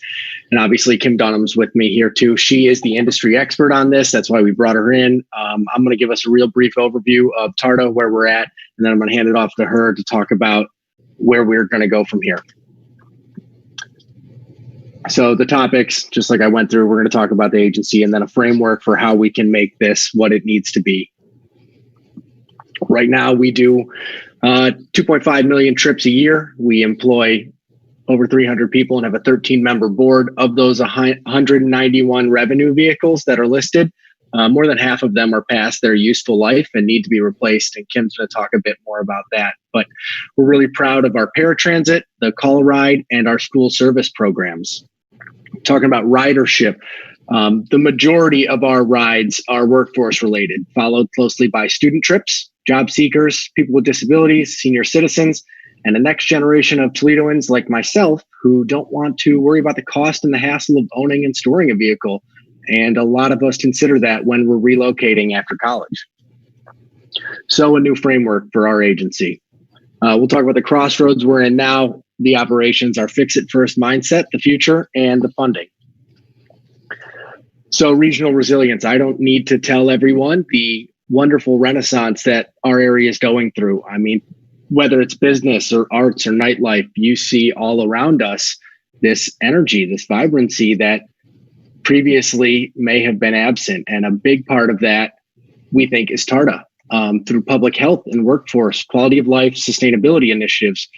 And obviously, Kim Dunham's with me here too. She is the industry expert on this. That's why we brought her in. I'm going to give us a real brief overview of TARDA, where we're at, and then I'm going to hand it off to her to talk about where we're going to go from here. So the topics, just like I went through, we're going to talk about the agency and then a framework for how we can make this what it needs to be. Right now, we do 2.5 million trips a year. We employ over 300 people and have a 13-member board. Of those 191 revenue vehicles that are listed, more than half of them are past their useful life and need to be replaced. And Kim's going to talk a bit more about that. But we're really proud of our paratransit, the Call Ride, and our school service programs. Talking about ridership, the majority of our rides are workforce related, followed closely by student trips, job seekers, people with disabilities, senior citizens, and the next generation of Toledoans like myself who don't want to worry about the cost and the hassle of owning and storing a vehicle. And a lot of us consider that when we're relocating after college. So a new framework for our agency. We'll talk about the crossroads we're in now, the operations, our fix-it-first mindset, the future, and the funding. So regional resilience. I don't need to tell everyone the wonderful renaissance that our area is going through. I mean, whether it's business or arts or nightlife, you see all around us this energy, this vibrancy that previously may have been absent. And a big part of that, we think, is TARDA. Through public health and workforce, quality of life, sustainability initiatives,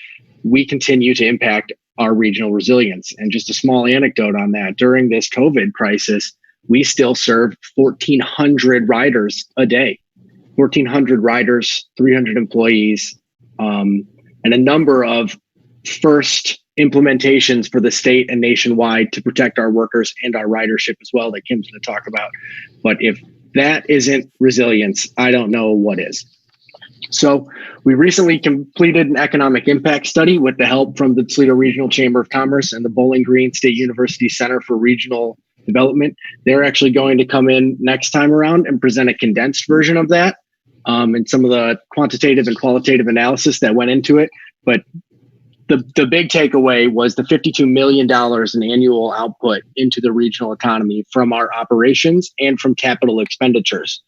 we continue to impact our regional resilience. And just a small anecdote on that, during this COVID crisis, we still serve 1,400 riders a day, 1,400 riders, 300 employees, and a number of first implementations for the state and nationwide to protect our workers and our ridership as well that Kim's going to talk about. But if that isn't resilience, I don't know what is. So we recently completed an economic impact study with the help from the Toledo Regional Chamber of Commerce and the Bowling Green State University Center for Regional Development. They're actually going to come in next time around and present a condensed version of that and some of the quantitative and qualitative analysis that went into it. But the big takeaway was the $52 million in annual output into the regional economy from our operations and from capital expenditures.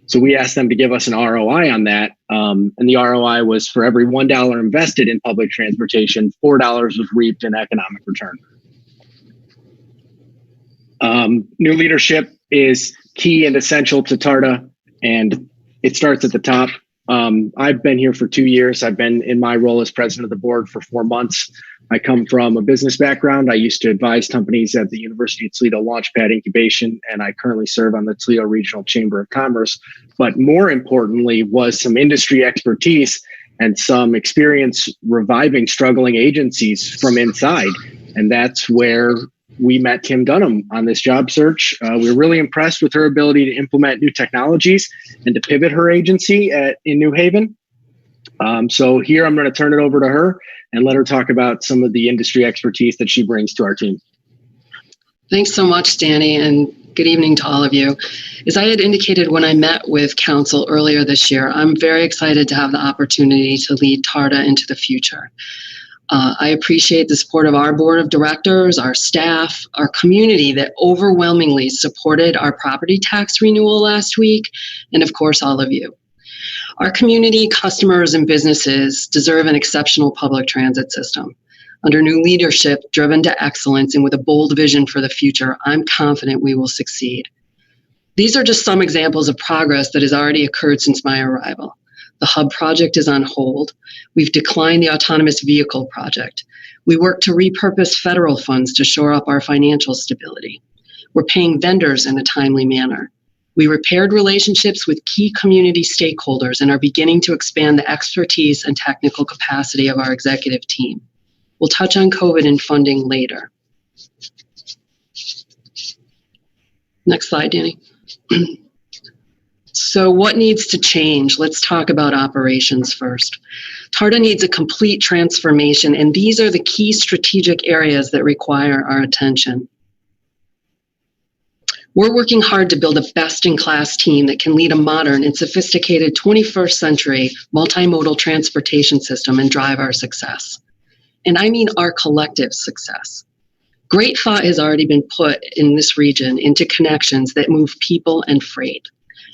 So we asked them to give us an ROI on that. And the ROI was for every $1 invested in public transportation, $4 was reaped in economic return. New leadership is key and essential to TARDA, and it starts at the top. I've been here for 2 years. I've been in my role as president of the board for 4 months. I come from a business background. I used to advise companies at the University of Toledo Launchpad Incubation, and I currently serve on the Toledo Regional Chamber of Commerce. But more importantly was some industry expertise and some experience reviving struggling agencies from inside. And that's where we met Kim Dunham on this job search. We were really impressed with her ability to implement new technologies and to pivot her agency in New Haven. So here I'm going to turn it over to her and let her talk about some of the industry expertise that she brings to our team. Thanks so much, Danny, and good evening to all of you. As I had indicated when I met with council earlier this year, I'm very excited to have the opportunity to lead TARDA into the future. I appreciate the support of our board of directors, our staff, our community that overwhelmingly supported our property tax renewal last week, and of course, all of you. Our community, customers, and businesses deserve an exceptional public transit system. Under new leadership driven to excellence and with a bold vision for the future, I'm confident we will succeed. These are just some examples of progress that has already occurred since my arrival. The hub project is on hold. We've declined the autonomous vehicle project. We work to repurpose federal funds to shore up our financial stability. We're paying vendors in a timely manner. We repaired relationships with key community stakeholders and are beginning to expand the expertise and technical capacity of our executive team. We'll touch on COVID and funding later. Next slide, Danny. So what needs to change? Let's talk about operations first. TARDA needs a complete transformation, and these are the key strategic areas that require our attention. We're working hard to build a best-in-class team that can lead a modern and sophisticated 21st century multimodal transportation system and drive our success. And I mean our collective success. Great thought has already been put in this region into connections that move people and freight,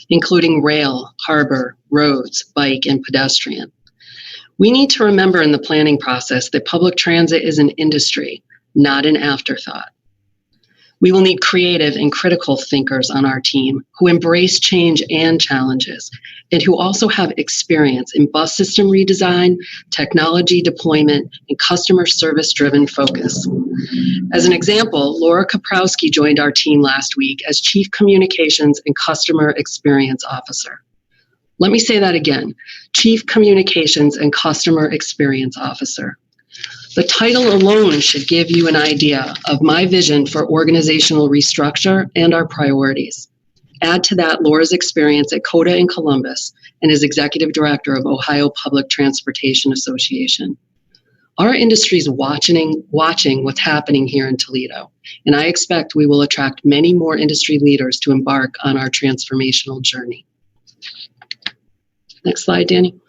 including rail, harbor, roads, bike, and pedestrian. We need to remember in the planning process that public transit is an industry, not an afterthought. We will need creative and critical thinkers on our team who embrace change and challenges, and who also have experience in bus system redesign, technology deployment, and customer service-driven focus. As an example, Laura Kaprowski joined our team last week as Chief Communications and Customer Experience Officer. Let me say that again, Chief Communications and Customer Experience Officer. The title alone should give you an idea of my vision for organizational restructure and our priorities. Add to that Laura's experience at COTA in Columbus and as Executive Director of Ohio Public Transportation Association. Our industry is watching what's happening here in Toledo, and I expect we will attract many more industry leaders to embark on our transformational journey. Next slide, Danny.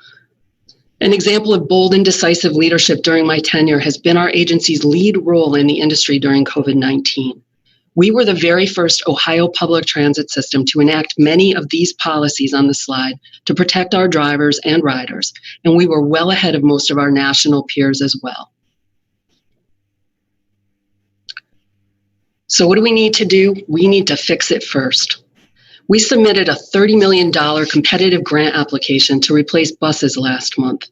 An example of bold and decisive leadership during my tenure has been our agency's lead role in the industry during COVID-19. We were the very first Ohio public transit system to enact many of these policies on the slide to protect our drivers and riders, and we were well ahead of most of our national peers as well. So what do we need to do? We need to fix it first. We submitted a $30 million competitive grant application to replace buses last month.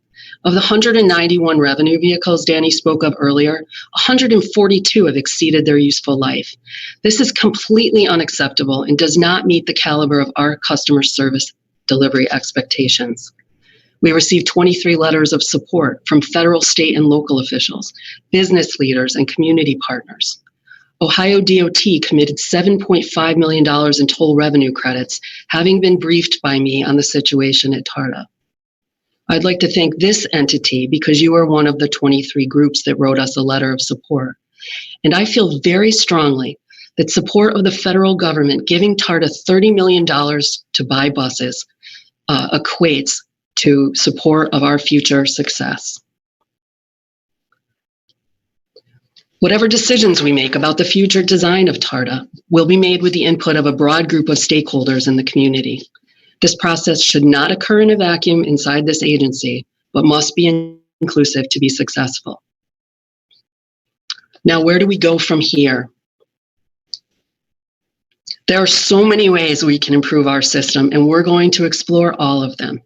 Of the 191 revenue vehicles Danny spoke of earlier, 142 have exceeded their useful life. This is completely unacceptable and does not meet the caliber of our customer service delivery expectations. We received 23 letters of support from federal, state, and local officials, business leaders, and community partners. Ohio DOT committed $7.5 million in toll revenue credits, having been briefed by me on the situation at TARDA. I'd like to thank this entity because you are one of the 23 groups that wrote us a letter of support. And I feel very strongly that support of the federal government giving TARDA $30 million to buy buses equates to support of our future success. Whatever decisions we make about the future design of TARDA will be made with the input of a broad group of stakeholders in the community. This process should not occur in a vacuum inside this agency, but must be inclusive to be successful. Now, where do we go from here? There are so many ways we can improve our system, and we're going to explore all of them.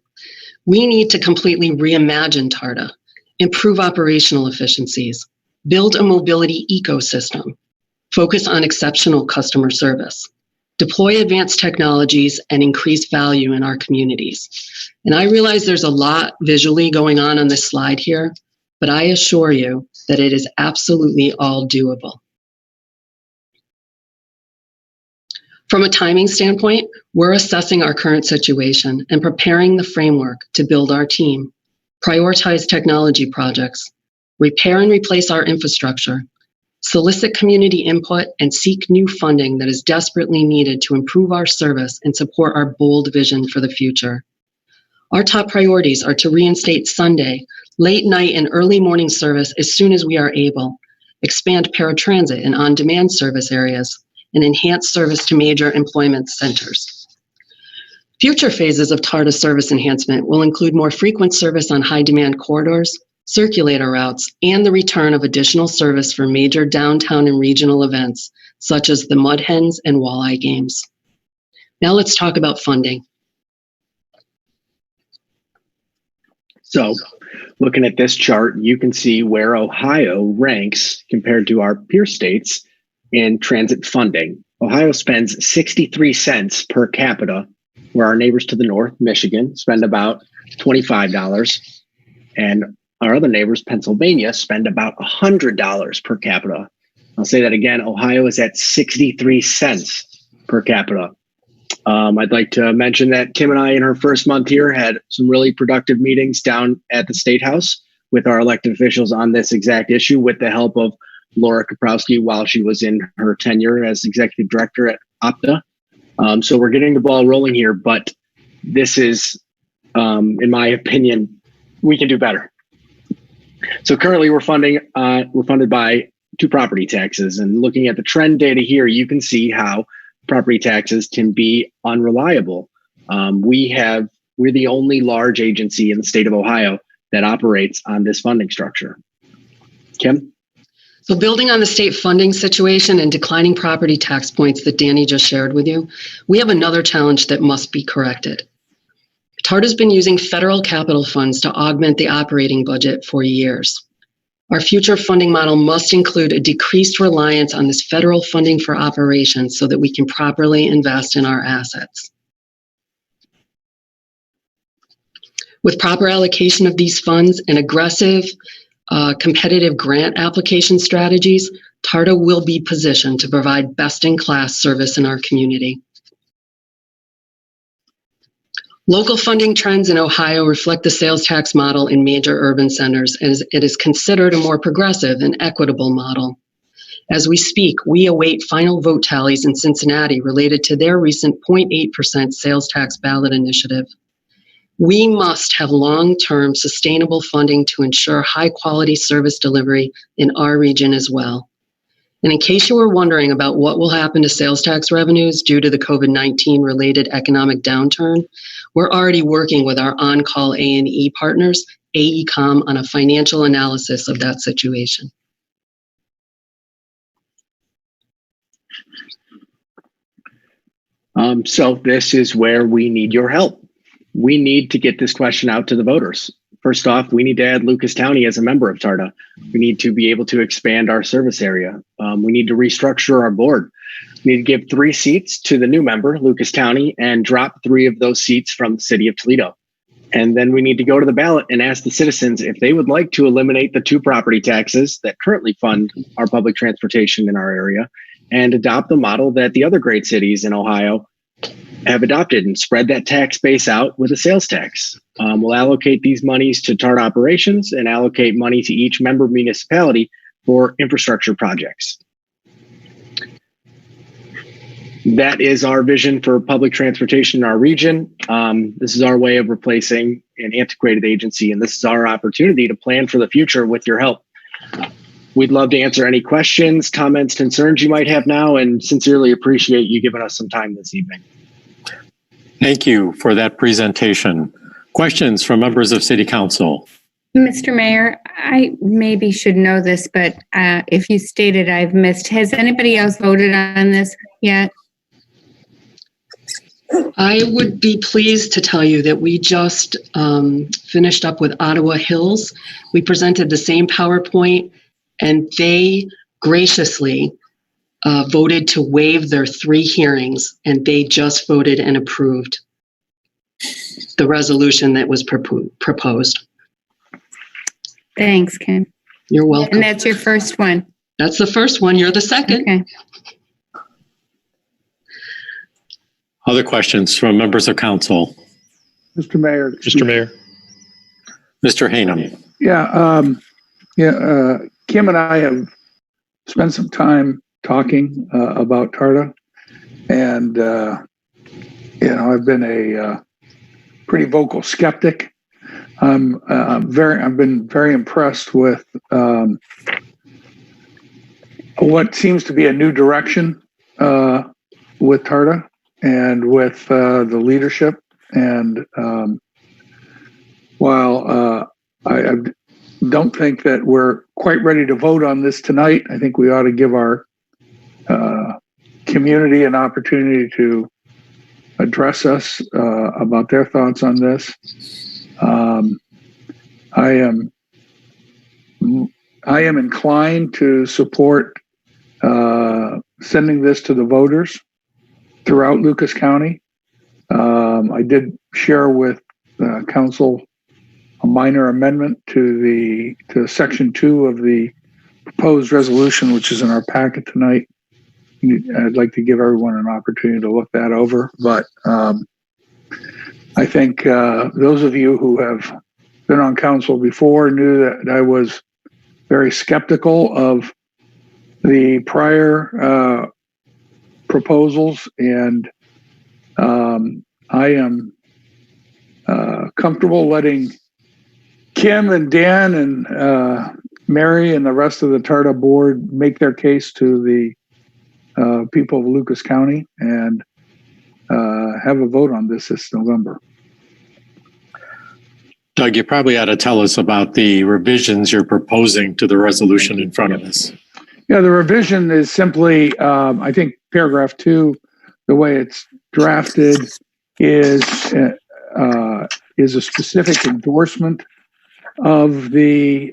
We need to completely reimagine TARDA, improve operational efficiencies, build a mobility ecosystem, focus on exceptional customer service, deploy advanced technologies, and increase value in our communities. And I realize there's a lot visually going on this slide here, but I assure you that it is absolutely all doable. From a timing standpoint, we're assessing our current situation and preparing the framework to build our team. prioritize technology projects, repair and replace our infrastructure, solicit community input, and seek new funding that is desperately needed to improve our service and support our bold vision for the future. Our top priorities are to reinstate Sunday, late night and early morning service as soon as we are able, expand paratransit and on-demand service areas, and enhance service to major employment centers. Future phases of TARTA service enhancement will include more frequent service on high-demand corridors, circulator routes, and the return of additional service for major downtown and regional events, such as the Mud Hens and Walleye Games. Now let's talk about funding. So, looking at this chart, you can see where Ohio ranks compared to our peer states in transit funding. Ohio spends 63 cents per capita, where our neighbors to the north, Michigan, spend about $25, and our other neighbors, Pennsylvania, spend about $100 per capita. I'll say that again, Ohio is at 63 cents per capita. I'd like to mention that Kim and I, in her first month here, had some really productive meetings down at the State House with our elected officials on this exact issue, with the help of Laura Kaprowski while she was in her tenure as executive director at Opta. So we're getting the ball rolling here, but this is, in my opinion, we can do better. So currently we're funded by two property taxes, and looking at the trend data here, you can see how property taxes can be unreliable. We're the only large agency in the state of Ohio that operates on this funding structure. Kim? So building on the state funding situation and declining property tax points that Danny just shared with you, we have another challenge that must be corrected. TARTA's been using federal capital funds to augment the operating budget for years. Our future funding model must include a decreased reliance on this federal funding for operations so that we can properly invest in our assets. With proper allocation of these funds and aggressive, competitive grant application strategies, TARTA will be positioned to provide best-in-class service in our community. Local funding trends in Ohio reflect the sales tax model in major urban centers, as it is considered a more progressive and equitable model. As we speak, we await final vote tallies in Cincinnati related to their recent 0.8% sales tax ballot initiative. We must have long-term sustainable funding to ensure high-quality service delivery in our region as well. And in case you were wondering about what will happen to sales tax revenues due to the COVID-19 related economic downturn, we're already working with our on-call A&E partners, AECOM, on a financial analysis of that situation. So this is where we need your help. We need to get this question out to the voters. First off, we need to add Lucas County as a member of TARTA. We need to be able to expand our service area. We need to restructure our board. We need to give 3 seats to the new member, Lucas County, and drop 3 of those seats from the city of Toledo. And then we need to go to the ballot and ask the citizens if they would like to eliminate the 2 property taxes that currently fund our public transportation in our area and adopt the model that the other great cities in Ohio have adopted and spread that tax base out with a sales tax. We'll allocate these monies to TARTA operations and allocate money to each member municipality for infrastructure projects. That is our vision for public transportation in our region. This is our way of replacing an antiquated agency, and this is our opportunity to plan for the future with your help. We'd love to answer any questions, comments, concerns you might have now, and sincerely appreciate you giving us some time this evening. Thank you for that presentation. Questions from members of City Council? Mr. Mayor, I maybe should know this, but if you stated I've missed, has anybody else voted on this yet? I would be pleased to tell you that we just finished up with Ottawa Hills. We presented the same PowerPoint, and they graciously voted to waive their 3 hearings, and they just voted and approved the resolution that was proposed. Thanks, Kim. You're welcome. And that's your first one? That's the first one. You're the second. Okay. Other questions from members of council? Mr. Mayor. Mr. Mayor. Mr. Hanem. Kim and I have spent some time talking about TARTA, and I've been a pretty vocal skeptic. I've been very impressed with what seems to be a new direction with TARTA and with the leadership. And while I don't think that we're quite ready to vote on this tonight, I think we ought to give our community an opportunity to address us about their thoughts on this. I am inclined to support sending this to the voters throughout Lucas County. I did share with council a minor amendment to section 2 of the proposed resolution, which is in our packet tonight. I'd like to give everyone an opportunity to look that over, but I think those of you who have been on council before knew that I was very skeptical of the prior proposals, and I am comfortable letting Kim and Dan and Mary and the rest of the TARTA board make their case to the people of Lucas County and have a vote on this November. Doug, you probably ought to tell us about the revisions you're proposing to the resolution in front of us. Yeah, the revision is simply, I think paragraph 2, the way it's drafted is a specific endorsement of the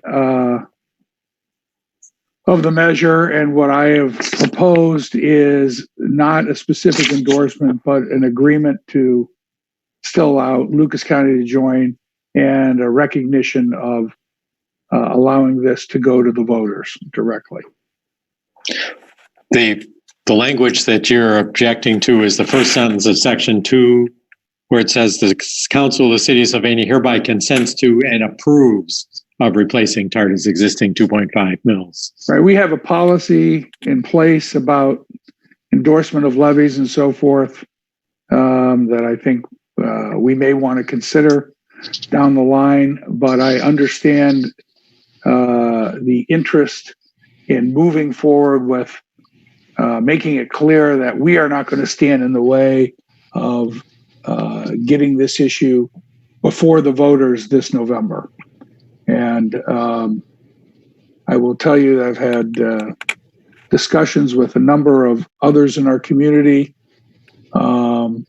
measure, and what I have proposed is not a specific endorsement, but an agreement to still allow Lucas County to join, and a recognition of allowing this to go to the voters directly. The language that you're objecting to is the first sentence of section 2, where it says the council of the city of Sylvania hereby consents to and approves of replacing TARTA's existing 2.5 mills. Right. We have a policy in place about endorsement of levies and so forth that I think we may want to consider down the line, but I understand the interest in moving forward with making it clear that we are not going to stand in the way of getting this issue before the voters this November. And I will tell you that I've had discussions with a number of others in our community and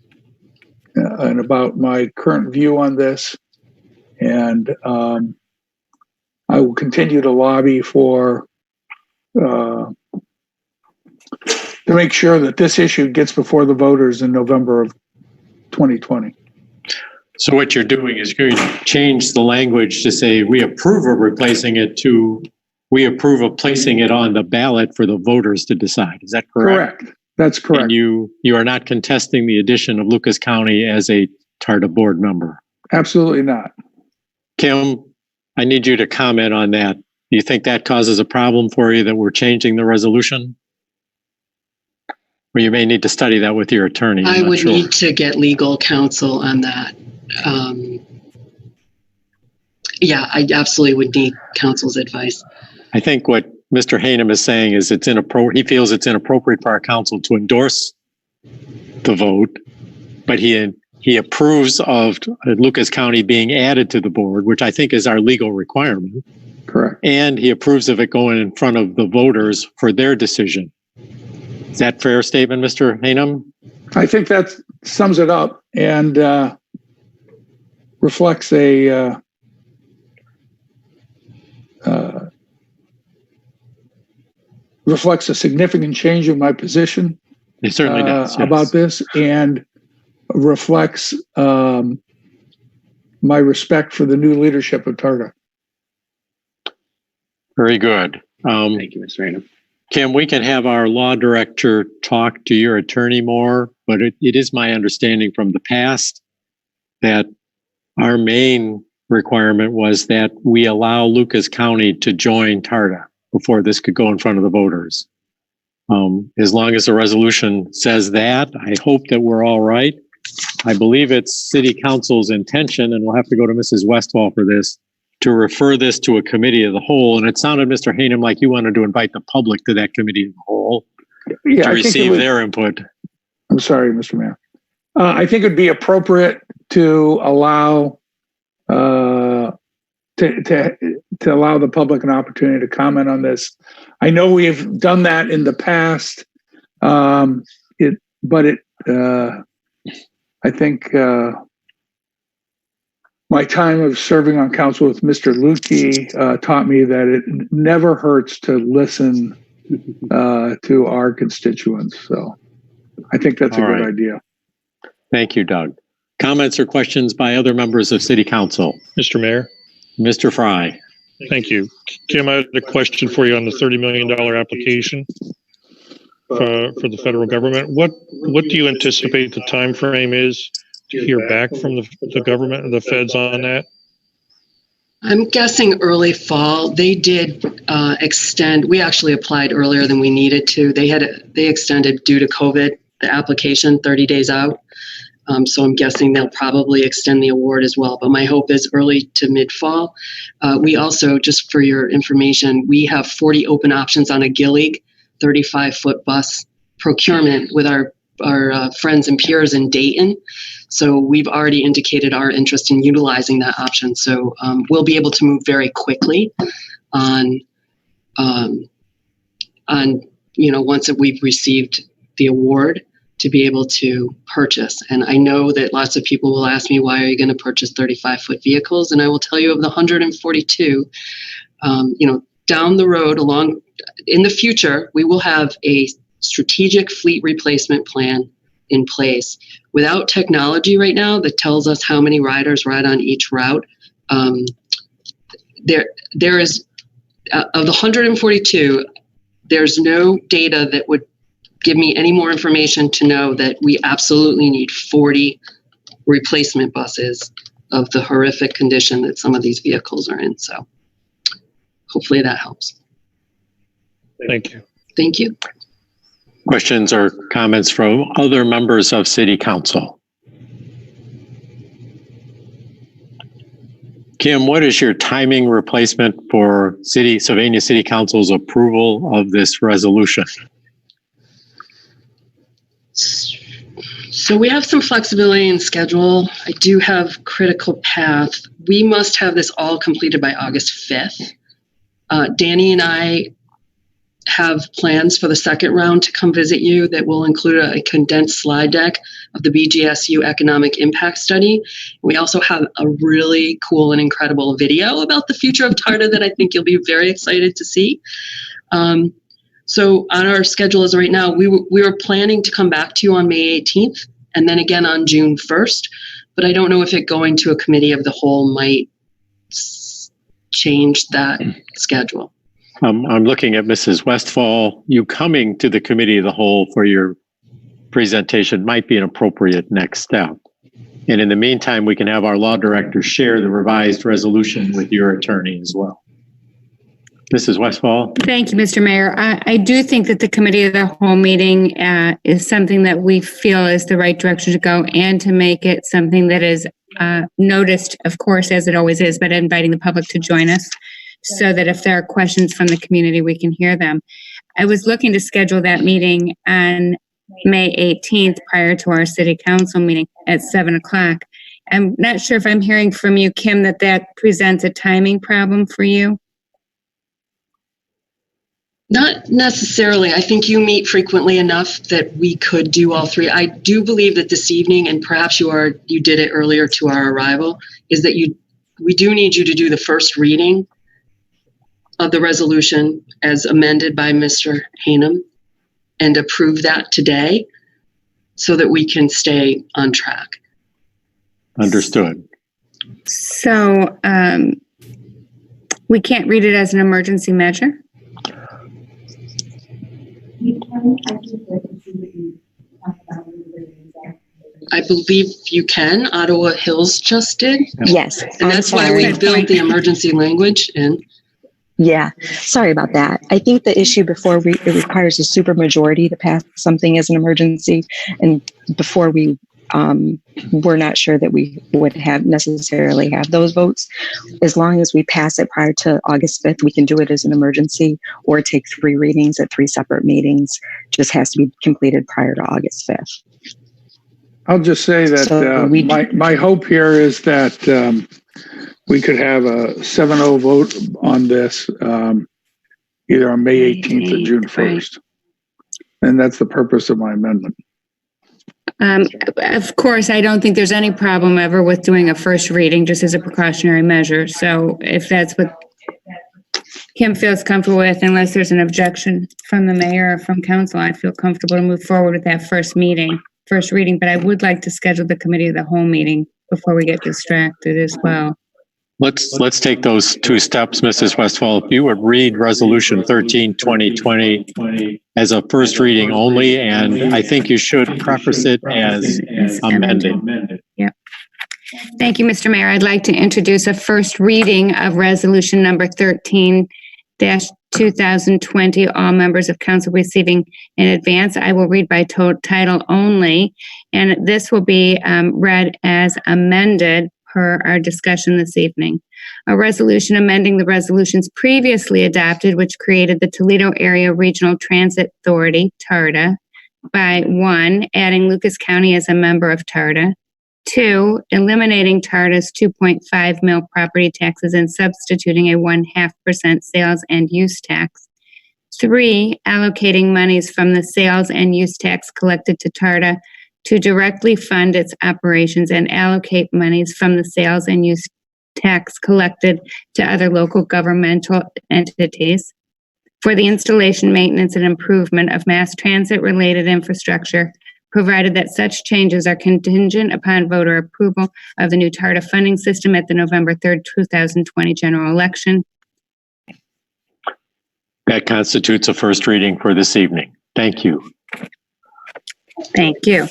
about my current view on this. And I will continue to lobby for to make sure that this issue gets before the voters in November of 2020. So what you're doing is going to change the language to say we approve of replacing it to we approve of placing it on the ballot for the voters to decide. Is that correct? Correct. That's correct. And you are not contesting the addition of Lucas County as a TARTA board member? Absolutely not. Kim, I need you to comment on that. Do you think that causes a problem for you that we're changing the resolution? Or you may need to study that with your attorney. I would need to get legal counsel on that. Yeah, I absolutely would need counsel's advice. I think what Mr. Hanem is saying is it's inappropriate. He feels it's inappropriate for our council to endorse the vote, but he approves of Lucas County being added to the board, which I think is our legal requirement. Correct. And he approves of it going in front of the voters for their decision. Is that a fair statement, Mr. Hanem? I think that sums it up and reflects a significant change in my position. It certainly does, yes. About this, and reflects my respect for the new leadership of TARTA. Very good. Thank you, Mr. Hanem. Kim, we can have our law director talk to your attorney more, but it is my understanding from the past that our main requirement was that we allow Lucas County to join TARDA before this could go in front of the voters. As long as the resolution says that, I hope that we're all right. I believe it's City Council's intention, and we'll have to go to Mrs. Westfall for this, to refer this to a committee of the whole. And it sounded, Mr. Hanem, like you wanted to invite the public to that committee of the whole to receive their input. I'm sorry, Mr. Mayor. I think it'd be appropriate to allow to allow the public an opportunity to comment on this. I know we've done that in the past, I think my time of serving on council with Mr. Lukey taught me that it never hurts to listen to our constituents. So I think that's a good idea. Thank you, Doug. Comments or questions by other members of City Council? Mr. Mayor. Mr. Fry. Thank you. Kim, I had a question for you on the $30 million application for the federal government. What do you anticipate the time frame is to hear back from the government and the feds on that? I'm guessing early fall. They did extend. We actually applied earlier than we needed to. They extended due to COVID the application 30 days out. So I'm guessing they'll probably extend the award as well. But my hope is early to mid-fall. We also, just for your information, we have 40 open options on a Gillig 35-foot bus procurement with our friends and peers in Dayton. So we've already indicated our interest in utilizing that option. So we'll be able to move very quickly on once we've received the award, to be able to purchase. And I know that lots of people will ask me, why are you going to purchase 35-foot vehicles? And I will tell you, of the 142, down the road, in the future, we will have a strategic fleet replacement plan in place. Without technology right now that tells us how many riders ride on each route, there is, of the 142, there's no data that would give me any more information to know that we absolutely need 40 replacement buses of the horrific condition that some of these vehicles are in. So hopefully that helps. Thank you. Thank you. Questions or comments from other members of City Council? Kim, what is your timing replacement for Sylvania City Council's approval of this resolution? So we have some flexibility in schedule. I do have critical path. We must have this all completed by August 5th. Danny and I have plans for the second round to come visit you that will include a condensed slide deck of the BGSU economic impact study. We also have a really cool and incredible video about the future of TARDA that I think you'll be very excited to see. So on our schedule as right now, we were planning to come back to you on May 18th and then again on June 1st, but I don't know if it going to a committee of the whole might change that schedule. I'm looking at Mrs. Westfall. You coming to the committee of the whole for your presentation might be an appropriate next step. And in the meantime, we can have our law director share the revised resolution with your attorney as well. Mrs. Westfall. Thank you, Mr. Mayor. I do think that the committee of the whole meeting is something that we feel is the right direction to go, and to make it something that is noticed, of course, as it always is, but inviting the public to join us so that if there are questions from the community, we can hear them. I was looking to schedule that meeting on May 18th prior to our city council meeting at 7 o'clock. I'm not sure if I'm hearing from you, Kim, that presents a timing problem for you. Not necessarily. I think you meet frequently enough that we could do all three. I do believe that this evening, and perhaps you did it earlier to our arrival, is that we do need you to do the first reading of the resolution as amended by Mr. Hanem and approve that today so that we can stay on track. Understood. So we can't read it as an emergency measure? I believe you can. Ottawa Hills just did. Yes. And that's why we built the emergency language in. Yeah, sorry about that. I think the issue before it requires a supermajority to pass something as an emergency, and before we're not sure that we would necessarily have those votes. As long as we pass it prior to August 5th, we can do it as an emergency or take 3 readings at 3 separate meetings. Just has to be completed prior to August 5th. I'll just say that my hope here is that we could have a 7-0 vote on this either on May 18th or June 1st. And that's the purpose of my amendment. Of course, I don't think there's any problem ever with doing a first reading just as a precautionary measure. So if that's what Kim feels comfortable with, unless there's an objection from the mayor or from council, I feel comfortable to move forward with that first reading. But I would like to schedule the committee of the whole meeting before we get distracted as well. Let's take those 2 steps, Mrs. Westfall. If you would read Resolution 13, 2020 as a first reading only, and I think you should preface it as amended. Yeah. Thank you, Mr. Mayor. I'd like to introduce a first reading of Resolution number 13-2020, all members of council receiving in advance. I will read by title only, and this will be read as amended per our discussion this evening. A resolution amending the resolutions previously adopted, which created the Toledo Area Regional Transit Authority, TARTA, by 1, adding Lucas County as a member of TARTA, 2, eliminating TARTA's 2.5 mil property taxes and substituting a 0.5% sales and use tax, 3, allocating monies from the sales and use tax collected to TARTA to directly fund its operations and allocate monies from the sales and use tax collected to other local governmental entities for the installation, maintenance, and improvement of mass transit-related infrastructure, provided that such changes are contingent upon voter approval of the new TARTA funding system at the November 3rd, 2020 general election. That constitutes a first reading for this evening. Thank you. Thank you.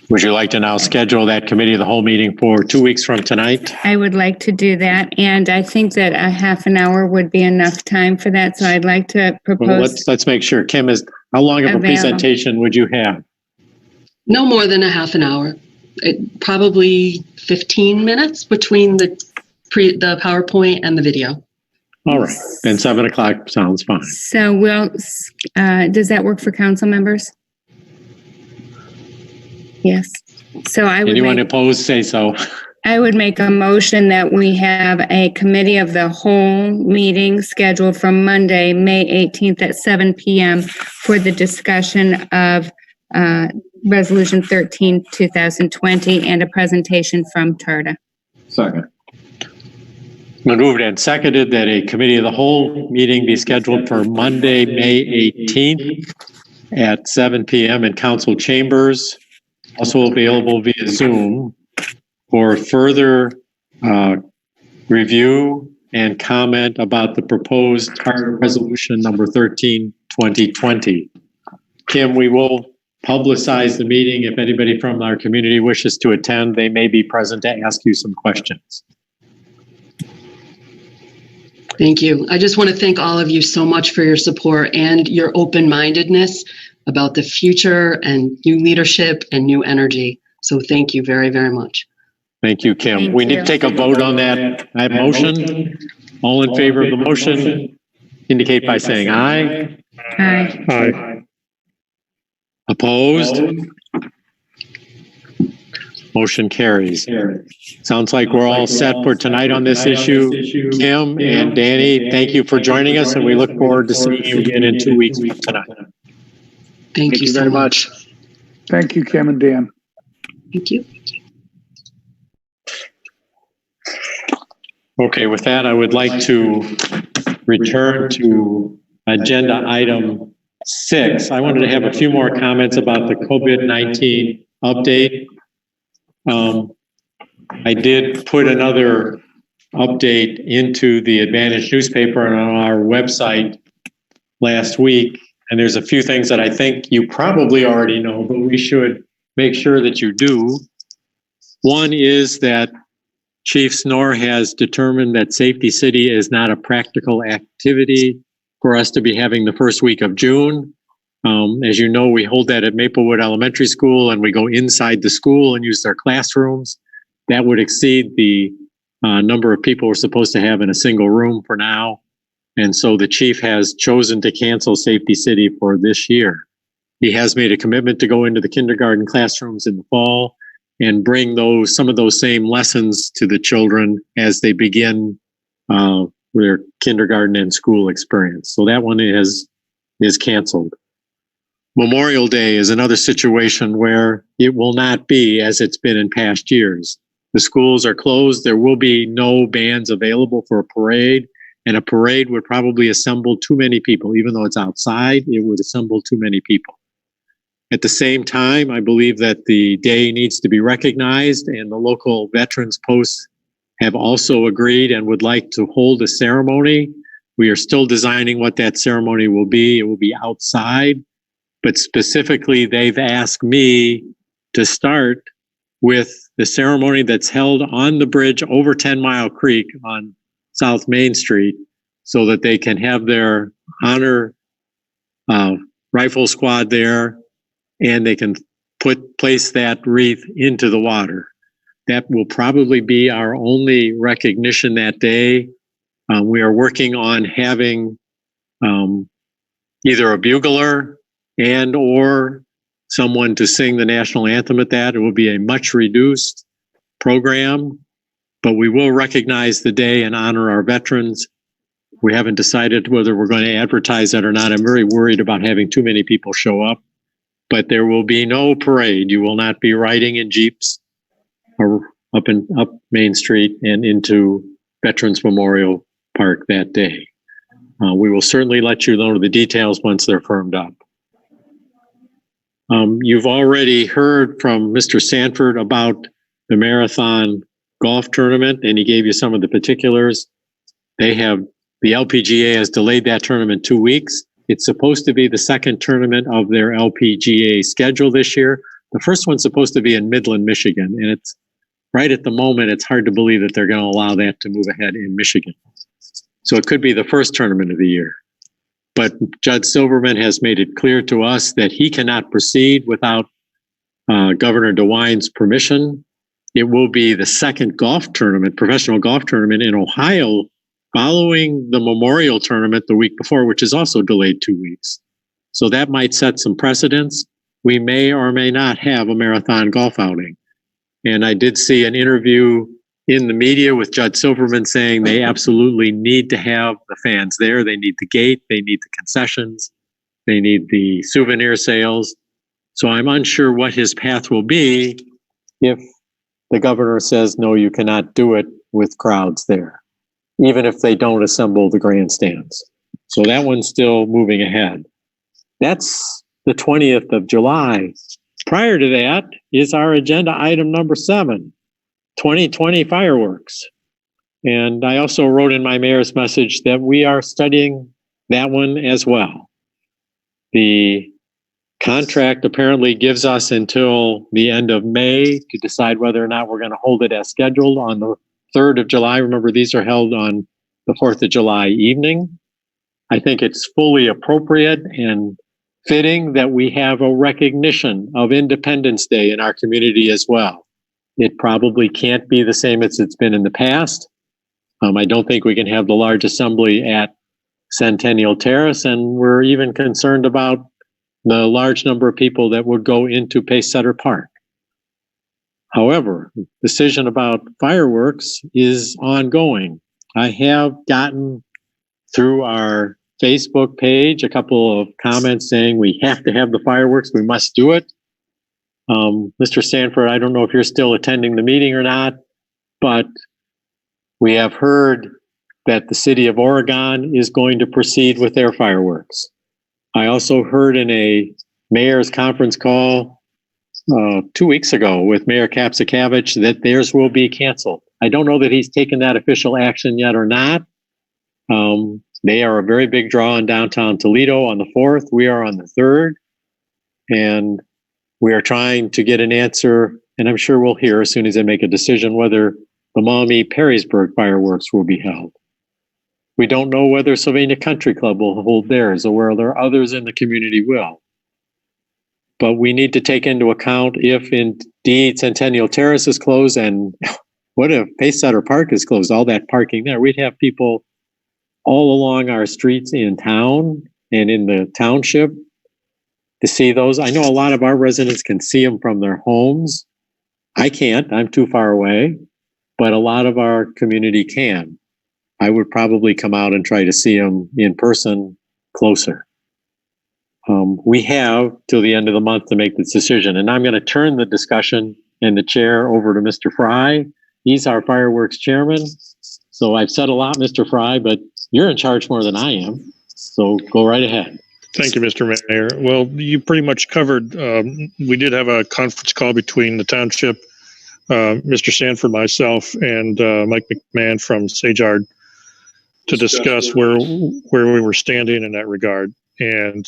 Would you like to now schedule that committee of the whole meeting for 2 weeks from tonight? I would like to do that, and I think that a half an hour would be enough time for that, so I'd like to propose. Well, let's make sure. Kim, how long of a presentation would you have? No more than a half an hour. Probably 15 minutes between the PowerPoint and the video. All right, then 7 o'clock sounds fine. So does that work for council members? Yes. So Anyone opposed, say so. I would make a motion that we have a committee of the whole meeting scheduled for Monday, May 18th at 7 p.m. for the discussion of Resolution 13, 2020 and a presentation from TARTA. Second. Moved and seconded that a committee of the whole meeting be scheduled for Monday, May 18th at 7 p.m. in council chambers, also available via Zoom, for further review and comment about the proposed TARTA resolution number 13, 2020. Kim, we will publicize the meeting. If anybody from our community wishes to attend, they may be present to ask you some questions. Thank you. I just want to thank all of you so much for your support and your open-mindedness about the future and new leadership and new energy. So thank you very, very much. Thank you, Kim. We need to take a vote on that motion. All in favor of the motion indicate by saying aye. Aye. Aye. Opposed? Motion carries. Sounds like we're all set for tonight on this issue. Kim and Danny, thank you for joining us, and we look forward to seeing you again in 2 weeks from tonight. Thank you very much. Thank you, Kim and Dan. Thank you. Okay, with that, I would like to return to agenda item 6. I wanted to have a few more comments about the COVID-19 update. I did put another update into the Advantage newspaper and on our website last week, and there's a few things that I think you probably already know, but we should make sure that you do. One is that Chief Snore has determined that Safety City is not a practical activity for us to be having the first week of June. As you know, we hold that at Maplewood Elementary School, and we go inside the school and use their classrooms. That would exceed the number of people we're supposed to have in a single room for now. And so the chief has chosen to cancel Safety City for this year. He has made a commitment to go into the kindergarten classrooms in the fall and bring some of those same lessons to the children as they begin their kindergarten and school experience. So that one is canceled. Memorial Day is another situation where it will not be as it's been in past years. The schools are closed. There will be no bands available for a parade, and a parade would probably assemble too many people. Even though it's outside, it would assemble too many people. At the same time, I believe that the day needs to be recognized, and the local veterans posts have also agreed and would like to hold a ceremony. We are still designing what that ceremony will be. It will be outside, but specifically they've asked me to start with the ceremony that's held on the bridge over 10 Mile Creek on South Main Street, so that they can have their honor rifle squad there, and they can place that wreath into the water. That will probably be our only recognition that day. We are working on having either a bugler and or someone to sing the national anthem at that. It will be a much reduced program, but we will recognize the day and honor our veterans. We haven't decided whether we're going to advertise that or not. I'm very worried about having too many people show up. But there will be no parade. You will not be riding in Jeeps or up Main Street and into Veterans Memorial Park that day. We will certainly let you know the details once they're firmed up. You've already heard from Mr. Sanford about the marathon golf tournament, and he gave you some of the particulars. The LPGA has delayed that tournament 2 weeks. It's supposed to be the second tournament of their LPGA schedule this year. The first one's supposed to be in Midland, Michigan, and it's right at the moment, it's hard to believe that they're going to allow that to move ahead in Michigan. So it could be the first tournament of the year. But Judge Silverman has made it clear to us that he cannot proceed without Governor DeWine's permission. It will be the second professional golf tournament in Ohio, following the Memorial Tournament the week before, which is also delayed 2 weeks. So that might set some precedents. We may or may not have a marathon golf outing. And I did see an interview in the media with Judge Silverman saying they absolutely need to have the fans there. They need the gate, they need the concessions, they need the souvenir sales. So I'm unsure what his path will be if the governor says, no, you cannot do it with crowds there, even if they don't assemble the grandstands. So that one's still moving ahead. That's the 20th of July. Prior to that is our agenda item number 7, 2020 fireworks. And I also wrote in my mayor's message that we are studying that one as well. The contract apparently gives us until the end of May to decide whether or not we're going to hold it as scheduled on the 3rd of July. Remember, these are held on the 4th of July evening. I think it's fully appropriate and fitting that we have a recognition of Independence Day in our community as well. It probably can't be the same as it's been in the past. I don't think we can have the large assembly at Centennial Terrace, and we're even concerned about the large number of people that would go into Pacesetter Park. However, decision about fireworks is ongoing. I have gotten through our Facebook page a couple of comments saying we have to have the fireworks, we must do it. Mr. Sanford, I don't know if you're still attending the meeting or not, but we have heard that the city of Oregon is going to proceed with their fireworks. I also heard in a mayor's conference call 2 weeks ago with Mayor Kapsakavich that theirs will be canceled. I don't know that he's taken that official action yet or not. They are a very big draw in downtown Toledo on the 4th. We are on the 3rd. And We are trying to get an answer, and I'm sure we'll hear as soon as they make a decision whether the Maumee Perrysburg fireworks will be held. We don't know whether Sylvania Country Club will hold theirs or whether others in the community will. But we need to take into account if indeed Centennial Terrace is closed, and what if Pacesetter Park is closed, all that parking there. We'd have people all along our streets in town and in the township to see those. I know a lot of our residents can see them from their homes. I can't, I'm too far away, but a lot of our community can. I would probably come out and try to see them in person closer. We have till the end of the month to make this decision, and I'm going to turn the discussion and the chair over to Mr. Fry. He's our fireworks chairman. So I've said a lot, Mr. Fry, but you're in charge more than I am. So go right ahead. Thank you, Mr. Mayor. Well, you pretty much covered, we did have a conference call between the township, Mr. Sanford, myself, and Mike McMahon from Sagard to discuss where we were standing in that regard. And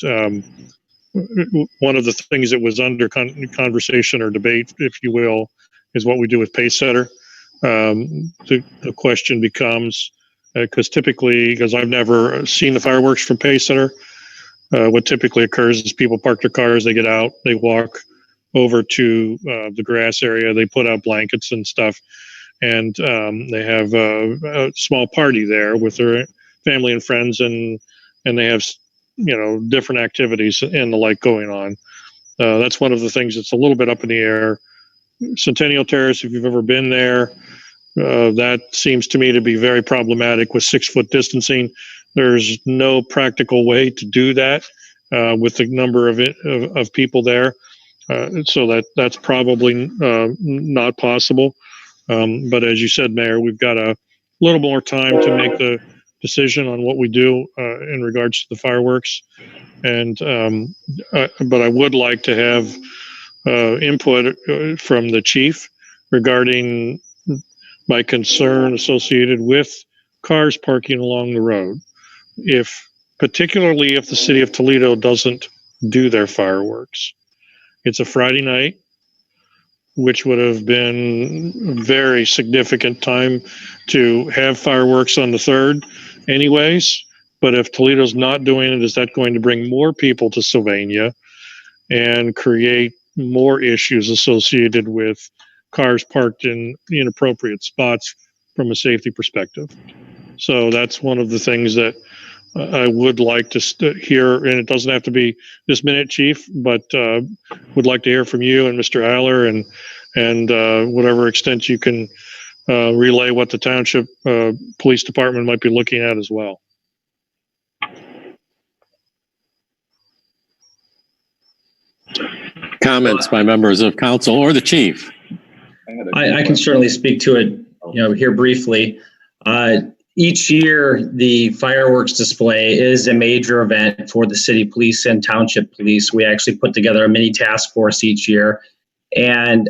one of the things that was under conversation or debate, if you will, is what we do with Pacesetter. The question becomes, because typically, because I've never seen the fireworks from Pacesetter, what typically occurs is people park their cars, they get out, they walk over to the grass area, they put out blankets and stuff, and they have a small party there with their family and friends, and they have, you know, different activities and the like going on. That's one of the things that's a little bit up in the air. Centennial Terrace, if you've ever been there, that seems to me to be very problematic with 6-foot distancing. There's no practical way to do that with the number of people there. So that's probably not possible. But as you said, Mayor, we've got a little more time to make the decision on what we do in regards to the fireworks. And but I would like to have input from the chief regarding my concern associated with cars parking along the road. Particularly if the city of Toledo doesn't do their fireworks. It's a Friday night, which would have been a very significant time to have fireworks on the 3rd anyways. But if Toledo's not doing it, is that going to bring more people to Sylvania and create more issues associated with cars parked in inappropriate spots from a safety perspective? So that's one of the things that I would like to hear, and it doesn't have to be this minute, Chief, but would like to hear from you and Mr. Aller, and whatever extent you can relay what the Township Police Department might be looking at as well. Comments by members of council or the chief? I can certainly speak to it, here briefly. Each year, the fireworks display is a major event for the city police and township police. We actually put together a mini task force each year. And,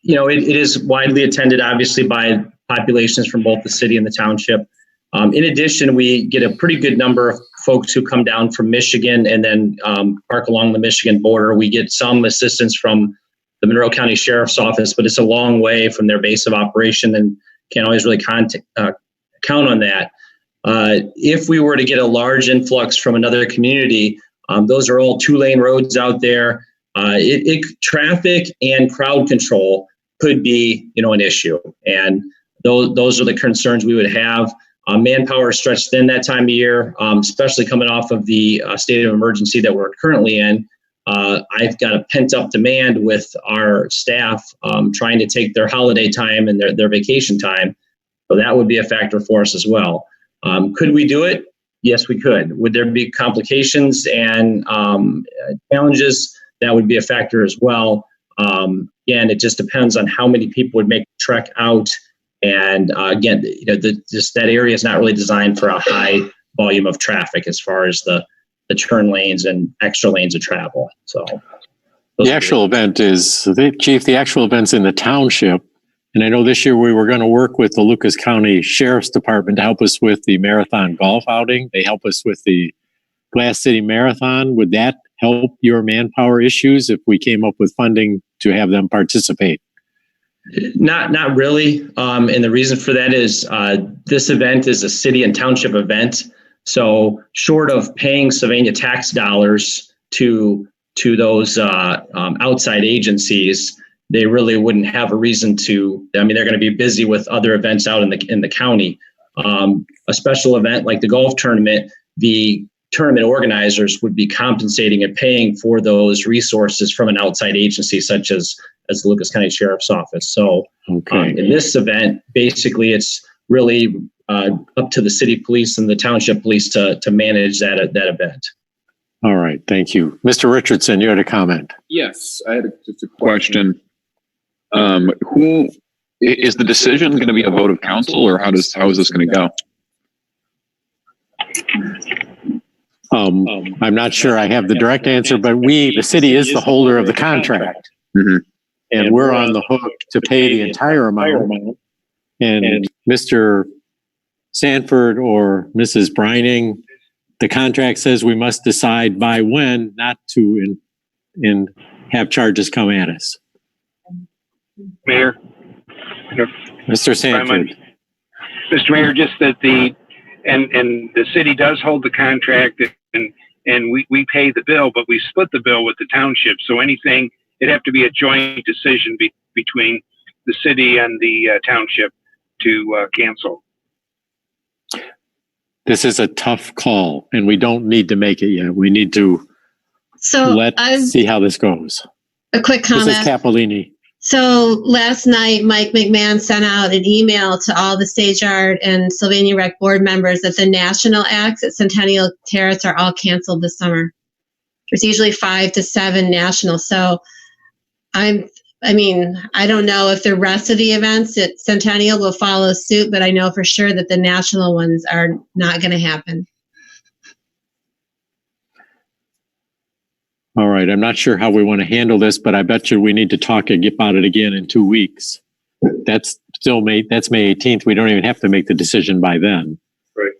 it is widely attended, obviously, by populations from both the city and the township. In addition, we get a pretty good number of folks who come down from Michigan and then park along the Michigan border. We get some assistance from the Monroe County Sheriff's Office, but it's a long way from their base of operation and can't always really count on that. If we were to get a large influx from another community, those are all 2-lane roads out there. Traffic and crowd control could be, an issue. And those are the concerns we would have. Manpower is stretched thin that time of year, especially coming off of the state of emergency that we're currently in. I've got a pent-up demand with our staff trying to take their holiday time and their vacation time. So that would be a factor for us as well. Could we do it? Yes, we could. Would there be complications and challenges? That would be a factor as well. Again, it just depends on how many people would make the trek out. And again, that area is not really designed for a high volume of traffic as far as the turn lanes and extra lanes of travel. So the actual event is, Chief, the actual event's in the township. And I know this year we were going to work with the Lucas County Sheriff's Department to help us with the marathon golf outing. They help us with the Glass City Marathon. Would that help your manpower issues if we came up with funding to have them participate? Not really. And the reason for that is this event is a city and township event. So short of paying Sylvania tax dollars to those outside agencies, they really wouldn't have a reason to. I mean, they're going to be busy with other events out in the county. A special event like the golf tournament, the tournament organizers would be compensating and paying for those resources from an outside agency, such as the Lucas County Sheriff's Office. So in this event, basically, it's really up to the city police and the township police to manage that event. All right, thank you. Mr. Richardson, you had a comment. Yes, I had just a question. Who is the decision going to be a vote of council, or how is this going to go? I'm not sure I have the direct answer, but the city is the holder of the contract. Mm-hmm. And we're on the hook to pay the entire amount. And Mr. Sanford or Mrs. Brining, the contract says we must decide by when not to have charges come at us. Mayor. Mr. Sanford. Mr. Mayor, just that the city does hold the contract and we pay the bill, but we split the bill with the township. So anything, it'd have to be a joint decision between the city and the township to cancel. This is a tough call, and we don't need to make it yet. We need to see how this goes. A quick comment. Mrs. Capolini. So last night, Mike McMahon sent out an email to all the Stage Yard and Sylvania Rec board members that the national acts at Centennial Terrace are all canceled this summer. There's usually 5 to 7 national. So I don't know if the rest of the events at Centennial will follow suit, but I know for sure that the national ones are not going to happen. All right. I'm not sure how we want to handle this, but I bet you we need to talk about it again in 2 weeks. That's May 18th. We don't even have to make the decision by then. Right.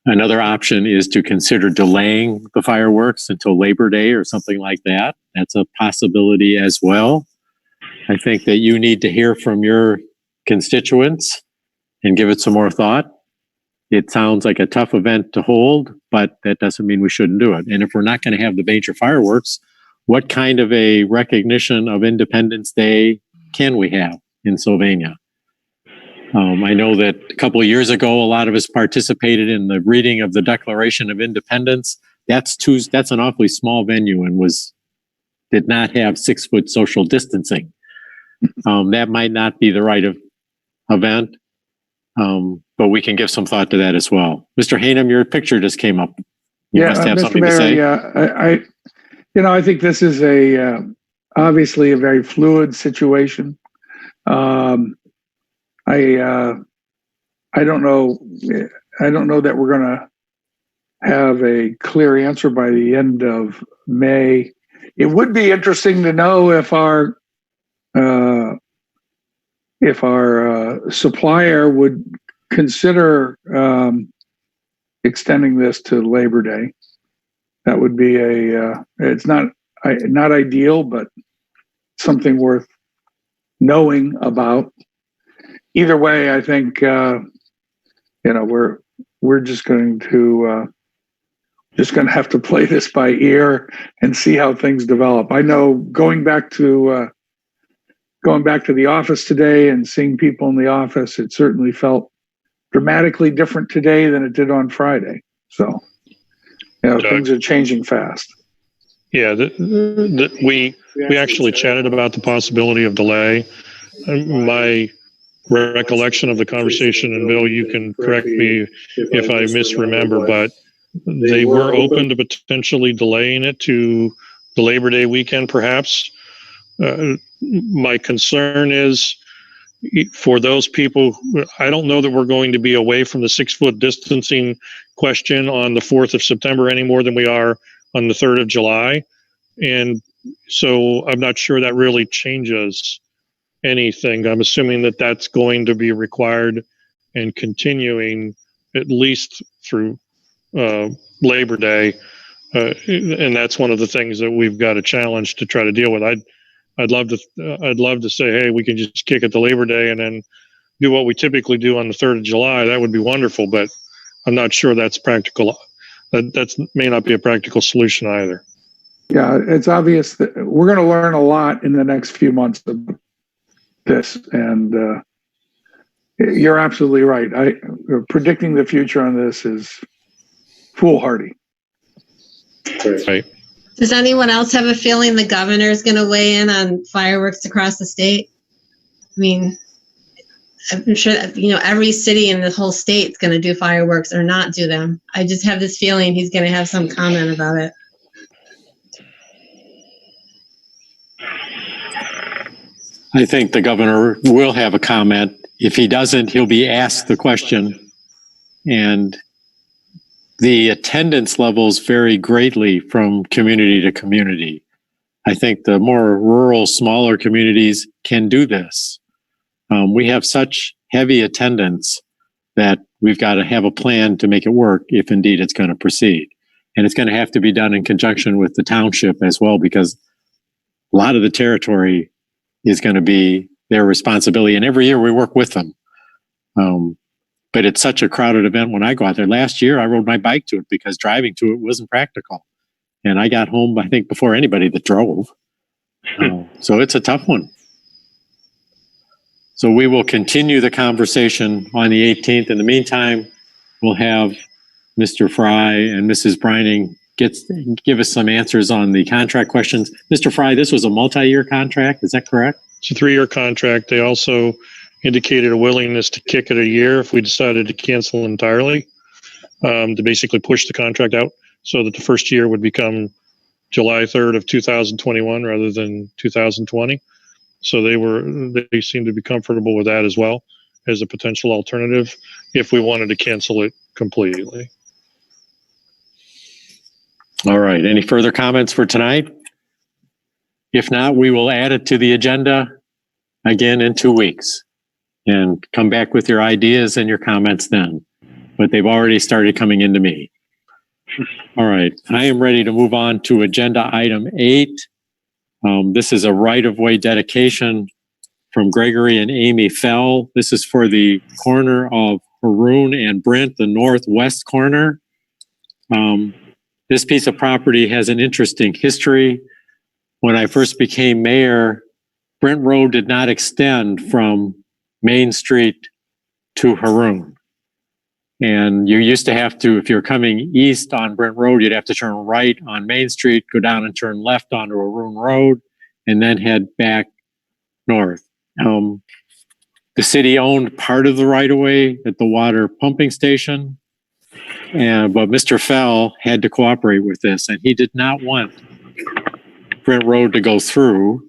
Another option is to consider delaying the fireworks until Labor Day or something like that. That's a possibility as well. I think that you need to hear from your constituents and give it some more thought. It sounds like a tough event to hold, but that doesn't mean we shouldn't do it. And if we're not going to have the major fireworks, what kind of a recognition of Independence Day can we have in Sylvania? I know that a couple of years ago, a lot of us participated in the reading of the Declaration of Independence. That's an awfully small venue and did not have 6-foot social distancing. That might not be the right event, but we can give some thought to that as well. Mr. Hainham, your picture just came up. You must have Mr. something Mayor, to say. Yeah, I think this is obviously a very fluid situation. I don't know that we're going to have a clear answer by the end of May. It would be interesting to know if our supplier would consider extending this to Labor Day. That would be it's not ideal, but something worth knowing about. Either way, I think we're just going to have to play this by ear and see how things develop. I know going back to the office today and seeing people in the office, it certainly felt dramatically different today than it did on Friday. So, things are changing fast. Yeah, we actually chatted about the possibility of delay. My recollection of the conversation, and Bill, you can correct me if I misremember, but they were open to potentially delaying it to the Labor Day weekend, perhaps. My concern is for those people, I don't know that we're going to be away from the 6-foot distancing question on the 4th of September any more than we are on the 3rd of July. And so I'm not sure that really changes anything. I'm assuming that that's going to be required and continuing at least through Labor Day. And that's one of the things that we've got a challenge to try to deal with. I'd love to say, hey, we can just kick it to Labor Day and then do what we typically do on the 3rd of July. That would be wonderful, but I'm not sure that's practical. That may not be a practical solution either. Yeah, it's obvious that we're going to learn a lot in the next few months of this, and you're absolutely right. Predicting the future on this is foolhardy. Right. Does anyone else have a feeling the governor is going to weigh in on fireworks across the state? I mean, I'm sure that, every city in the whole state is going to do fireworks or not do them. I just have this feeling he's going to have some comment about it. I think the governor will have a comment. If he doesn't, he'll be asked the question. And the attendance levels vary greatly from community to community. I think the more rural, smaller communities can do this. We have such heavy attendance that we've got to have a plan to make it work if indeed it's going to proceed. And it's going to have to be done in conjunction with the township as well, because a lot of the territory is going to be their responsibility. And every year we work with them. But it's such a crowded event when I go out there. Last year, I rode my bike to it because driving to it wasn't practical. And I got home, I think, before anybody that drove. So it's a tough one. So we will continue the conversation on the 18th. In the meantime, we'll have Mr. Fry and Mrs. Brining give us some answers on the contract questions. Mr. Fry, this was a multi-year contract. Is that correct? It's a 3-year contract. They also indicated a willingness to kick it a year if we decided to cancel entirely, to basically push the contract out so that the first year would become July 3rd of 2021 rather than 2020. So they seemed to be comfortable with that as well as a potential alternative if we wanted to cancel it completely. All right. Any further comments for tonight? If not, we will add it to the agenda again in 2 weeks and come back with your ideas and your comments then. But they've already started coming into me. All right. I am ready to move on to agenda item 8. This is a right-of-way dedication from Gregory and Amy Fell. This is for the corner of Haroon and Brent, the northwest corner. This piece of property has an interesting history. When I first became mayor, Brent Road did not extend from Main Street to Haroon. And you used to have to, if you're coming east on Brent Road, you'd have to turn right on Main Street, go down and turn left onto Haroon Road, and then head back north. The city owned part of the right-of-way at the water pumping station, but Mr. Fell had to cooperate with this, and he did not want Brent Road to go through.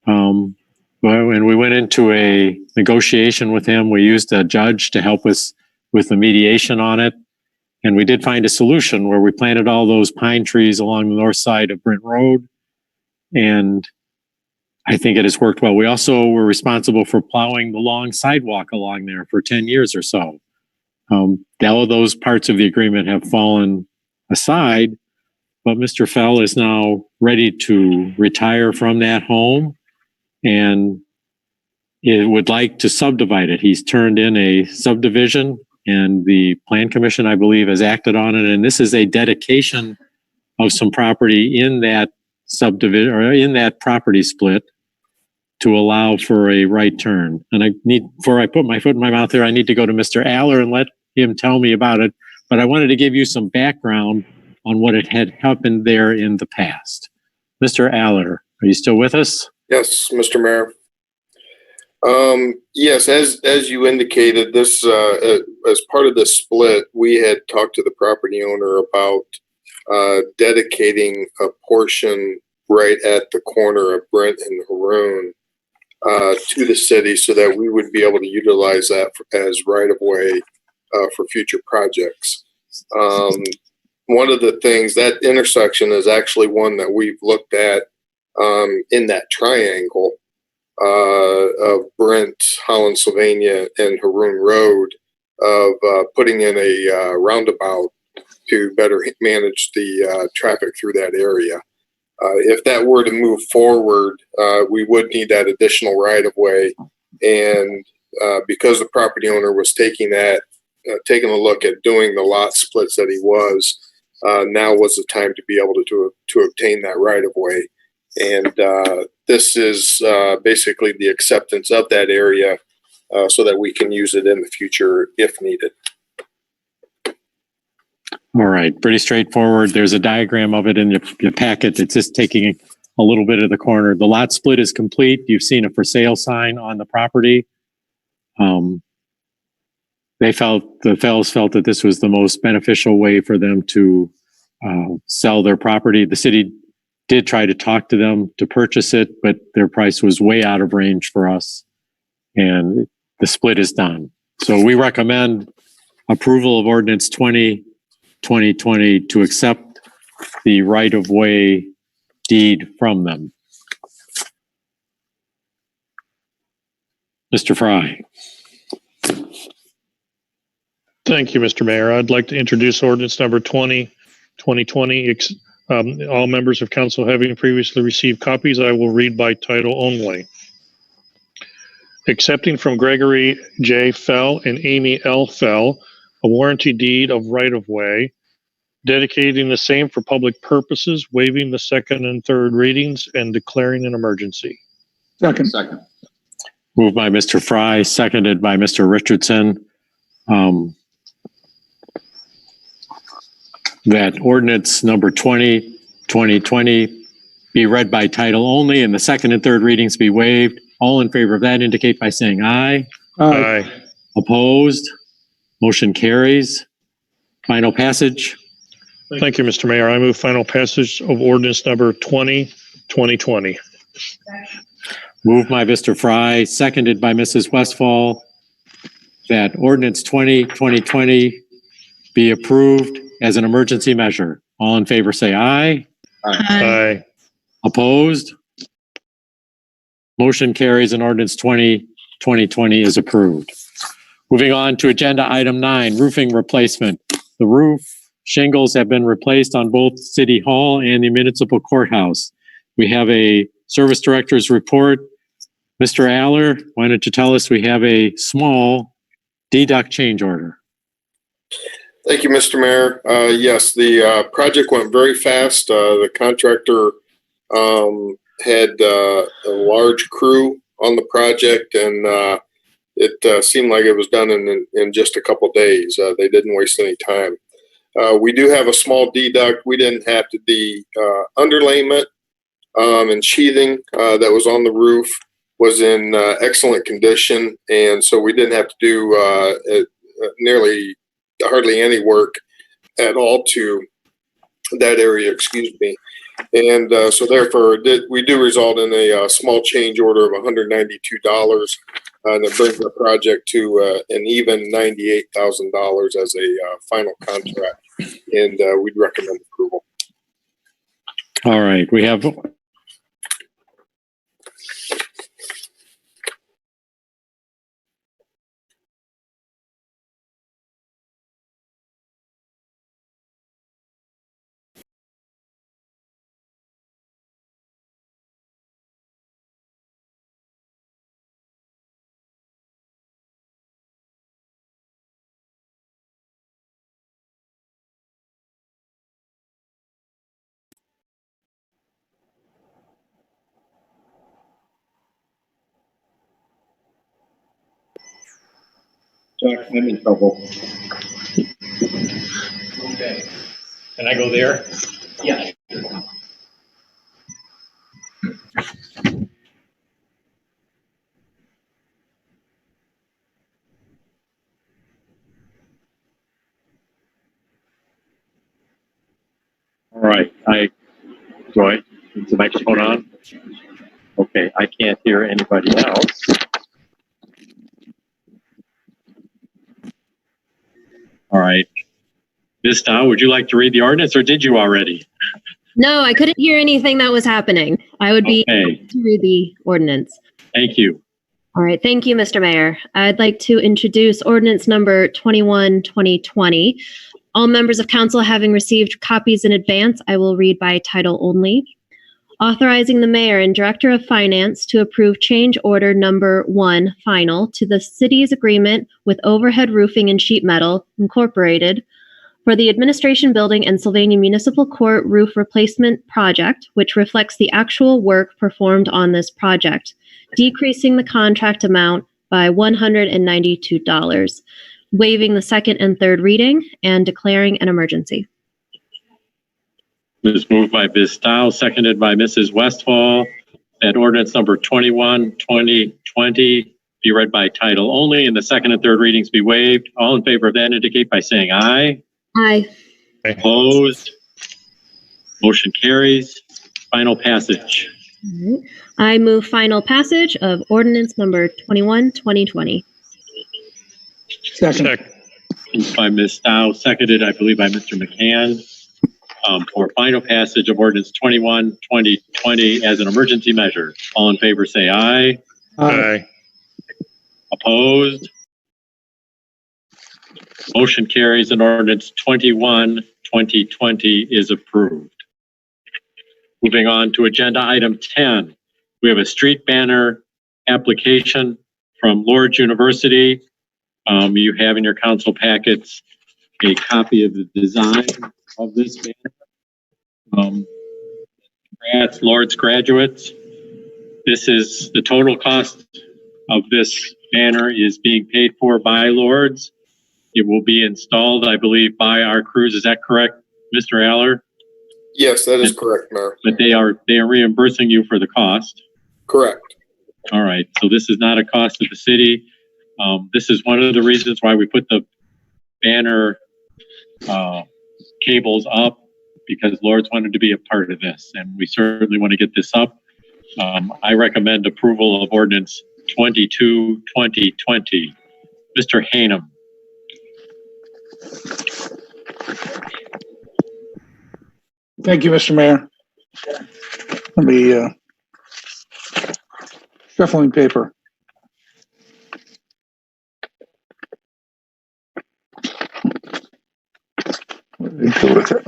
And we went into a negotiation with him. We used a judge to help us with the mediation on it. And we did find a solution where we planted all those pine trees along the north side of Brent Road. And I think it has worked well. We also were responsible for plowing the long sidewalk along there for 10 years or so. All of those parts of the agreement have fallen aside, but Mr. Fell is now ready to retire from that home and would like to subdivide it. He's turned in a subdivision, and the Plan Commission, I believe, has acted on it. And this is a dedication of some property in that subdivision or in that property split to allow for a right turn. And before I put my foot in my mouth here, I need to go to Mr. Aller and let him tell me about it. But I wanted to give you some background on what had happened there in the past. Mr. Aller, are you still with us? Yes, Mr. Mayor. Yes, as you indicated, this as part of the split, we had talked to the property owner about dedicating a portion right at the corner of Brent and Haroon to the city so that we would be able to utilize that as right-of-way for future projects. One of the things, that intersection is actually one that we've looked at in that triangle of Brent, Holland, Sylvania, and Haroon Road of putting in a roundabout to better manage the traffic through that area. If that were to move forward, we would need that additional right of way. And because the property owner was taking a look at doing the lot splits that he was, now was the time to be able to obtain that right of way. And this is basically the acceptance of that area so that we can use it in the future if needed. All right, pretty straightforward. There's a diagram of it in your packet. It's just taking a little bit of the corner. The lot split is complete. You've seen a for sale sign on the property. The fellows felt that this was the most beneficial way for them to sell their property. The city did try to talk to them to purchase it, but their price was way out of range for us. And the split is done. So we recommend approval of ordinance 2020 to accept the right-of-way deed from them. Mr. Fry. Thank you, Mr. Mayor. I'd like to introduce ordinance number 2020. All members of council having previously received copies, I will read by title only. Accepting from Gregory J. Fell and Amy L. Fell a warranty deed of right-of-way, dedicating the same for public purposes, waiving the second and third readings, and declaring an emergency. Second. Moved by Mr. Fry, seconded by Mr. Richardson. That ordinance number 2020 be read by title only and the second and third readings be waived. All in favor of that indicate by saying aye. Aye. Opposed? Motion carries. Final passage. Thank you, Mr. Mayor. I move final passage of ordinance number 2020. Moved by Mr. Fry, seconded by Mrs. Westfall, that ordinance 2020 be approved as an emergency measure. All in favor say aye. Aye. Opposed? Motion carries and ordinance 2020 is approved. Moving on to agenda item 9, roofing replacement. The roof shingles have been replaced on both City Hall and the Municipal Courthouse. We have a service director's report. Mr. Aller, why don't you tell us we have a small deduct change order? Thank you, Mr. Mayor. Yes, the project went very fast. The contractor had a large crew on the project, and it seemed like it was done in just a couple days. They didn't waste any time. We do have a small deduct. We didn't have to the underlayment and sheathing that was on the roof was in excellent condition, and so we didn't have to do hardly any work at all to that area, excuse me. And so therefore we do result in a small change order of $192, and it brings the project to an even $98,000 as a final contract, and we'd recommend approval. All right, we have Jack, I'm in trouble. okay. Can I go there? Yeah. All right, Joy, is the microphone on? Okay, I can't hear anybody else. All right. Ms. Dow, would you like to read the ordinance, or did you already? No, I couldn't hear anything that was happening. I would be happy to read the ordinance. Thank you. All right. Thank you, Mr. Mayor. I'd like to introduce ordinance number 21-2020. All members of council having received copies in advance, I will read by title only. Authorizing the mayor and director of finance to approve change order number 1 final to the city's agreement with Overhead Roofing and Sheet Metal Incorporated for the administration building and Sylvania Municipal Court roof replacement project, which reflects the actual work performed on this project, decreasing the contract amount by $192, waiving the second and third reading, and declaring an emergency. It was moved by Ms. Stowe, seconded by Mrs. Westfall, that ordinance number 21, 2020 be read by title only and the second and third readings be waived. All in favor of that indicate by saying aye. Aye. Opposed? Motion carries. Final passage. All right. I move final passage of ordinance number 21, 2020. Second. Moved by Ms. Stowe, seconded, I believe, by Mr. McCann. For final passage of ordinance 21, 2020 as an emergency measure. All in favor say aye. Aye. Opposed? Motion carries and ordinance 21, 2020 is approved. Moving on to agenda item 10. We have a street banner application from Lord's University. You have in your council packets a copy of the design of this banner. Congrats, Lord's graduates. This is the total cost of this banner is being paid for by Lord's. It will be installed, I believe, by our crews. Is that correct, Mr. Aller? Yes, that is correct, Mayor. But they are reimbursing you for the cost. Correct. All right. So this is not a cost to the city. This is one of the reasons why we put the banner cables up, because Lord's wanted to be a part of this, and we certainly want to get this up. I recommend approval of ordinance 22, 2020. Mr. Hanem. Thank you, Mr. Mayor. Let me shuffling paper. What did he do with it?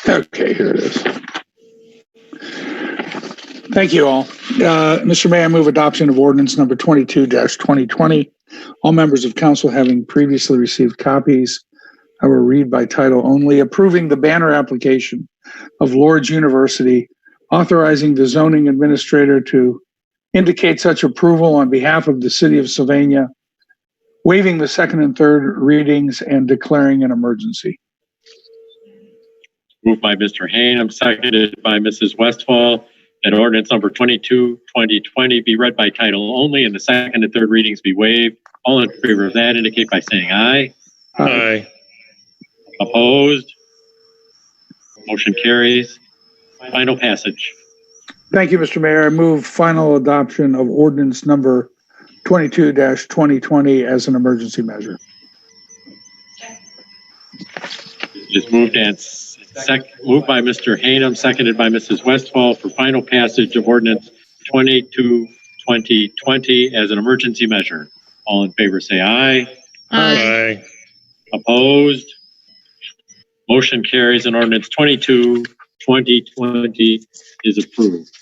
Okay, here it is. Thank you all. Mr. Mayor, I move adoption of ordinance number 22-2020. All members of council having previously received copies, I will read by title only, approving the banner application of Lord's University, authorizing the zoning administrator to indicate such approval on behalf of the city of Sylvania, waiving the second and third readings and declaring an emergency. Moved by Mr. Hanem, seconded by Mrs. Westfall, that ordinance number 22, 2020 be read by title only and the second and third readings be waived. All in favor of that indicate by saying aye. Aye. Opposed? Motion carries. Final passage. Thank you, Mr. Mayor. I move final adoption of ordinance number 22-2020 as an emergency measure. Is moved and moved by Mr. Hanem, seconded by Mrs. Westfall for final passage of ordinance 22, 2020 as an emergency measure. All in favor say aye. Aye. Opposed? Motion carries and ordinance 22, 2020 is approved.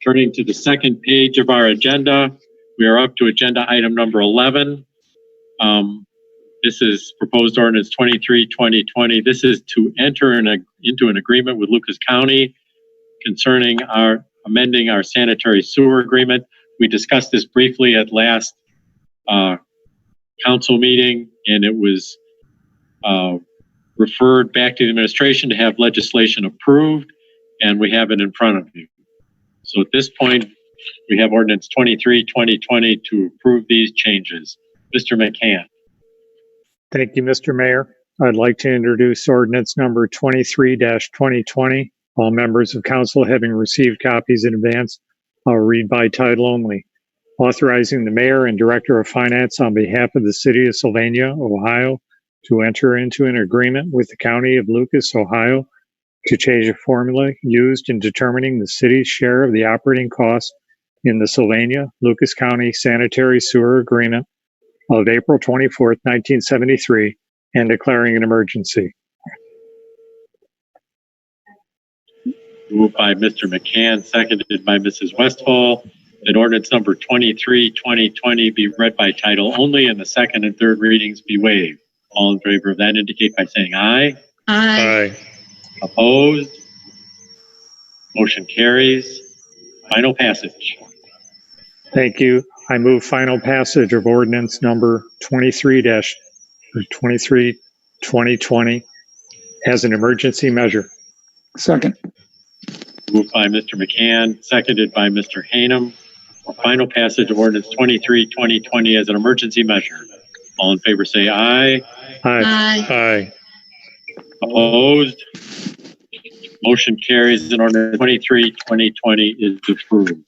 Turning to the second page of our agenda, we are up to agenda item number 11. This is proposed ordinance 23, 2020. This is to enter into an agreement with Lucas County concerning amending our sanitary sewer agreement. We discussed this briefly at last council meeting, and it was referred back to the administration to have legislation approved, and we have it in front of you. So at this point, we have ordinance 23, 2020 to approve these changes. Mr. McCann. Thank you, Mr. Mayor. I'd like to introduce ordinance number 23-2020. All members of council having received copies in advance, I'll read by title only. Authorizing the mayor and director of finance on behalf of the city of Sylvania, Ohio, to enter into an agreement with the county of Lucas, Ohio, to change the formula used in determining the city's share of the operating costs in the Sylvania, Lucas County Sanitary Sewer Agreement of April 24th, 1973, and declaring an emergency. Moved by Mr. McCann, seconded by Mrs. Westfall, that ordinance number 23, 2020 be read by title only and the second and third readings be waived. All in favor of that indicate by saying aye. Aye. Opposed? Motion carries. Final passage. Thank you. I move final passage of ordinance number 2020 as an emergency measure. Second. Moved by Mr. McCann, seconded by Mr. Hanem. Final passage of ordinance 23, 2020 as an emergency measure. All in favor say aye. Aye. Aye. Opposed? Motion carries and ordinance 23, 2020 is approved. With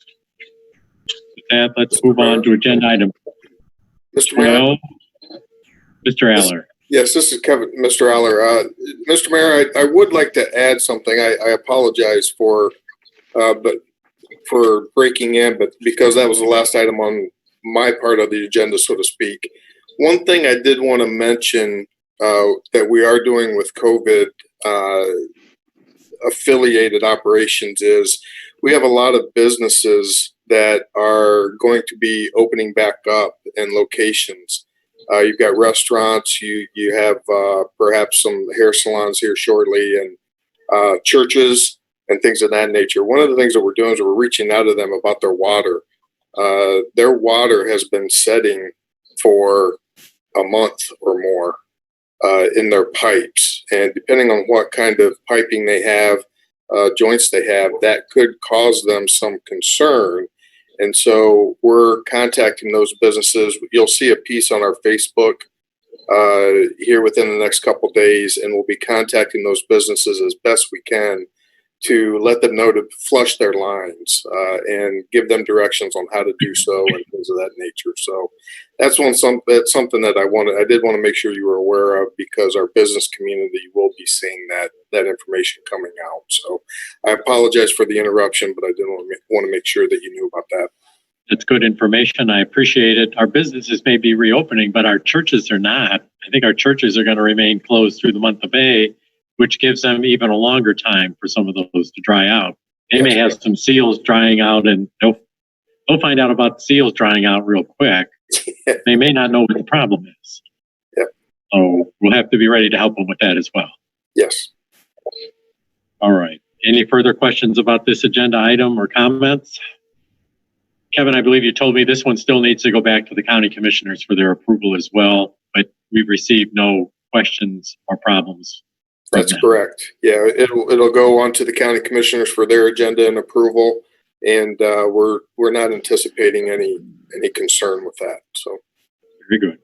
that, let's move on to agenda item Mr. Mayor? 12. Mr. Aller. Yes, this is Kevin, Mr. Aller. Mr. Mayor, I would like to add something. I apologize for breaking in, but because that was the last item on my part of the agenda, so to speak. One thing I did want to mention that we are doing with COVID affiliated operations is we have a lot of businesses that are going to be opening back up in locations. You've got restaurants, you have perhaps some hair salons here shortly, and churches and things of that nature. One of the things that we're doing is we're reaching out to them about their water. Their water has been setting for a month or more in their pipes. And depending on what kind of piping they have, joints they have, that could cause them some concern. And so we're contacting those businesses. You'll see a piece on our Facebook here within the next couple of days, and we'll be contacting those businesses as best we can to let them know to flush their lines and give them directions on how to do so and things of that nature. So that's something that I did want to make sure you were aware of, because our business community will be seeing that information coming out. So I apologize for the interruption, but I did want to make sure that you knew about that. That's good information. I appreciate it. Our businesses may be reopening, but our churches are not. I think our churches are going to remain closed through the month of May, which gives them even a longer time for some of those to dry out. They may have some seals drying out, and they'll find out about the seals drying out real quick. They may not know what the problem is. Yep. So we'll have to be ready to help them with that as well. Yes. All right. Any further questions about this agenda item or comments? Kevin, I believe you told me this one still needs to go back to the county commissioners for their approval as well, but we've received no questions or problems. That's correct. Yeah, it'll go on to the county commissioners for their agenda and approval, and we're not anticipating any concern with that. So very good.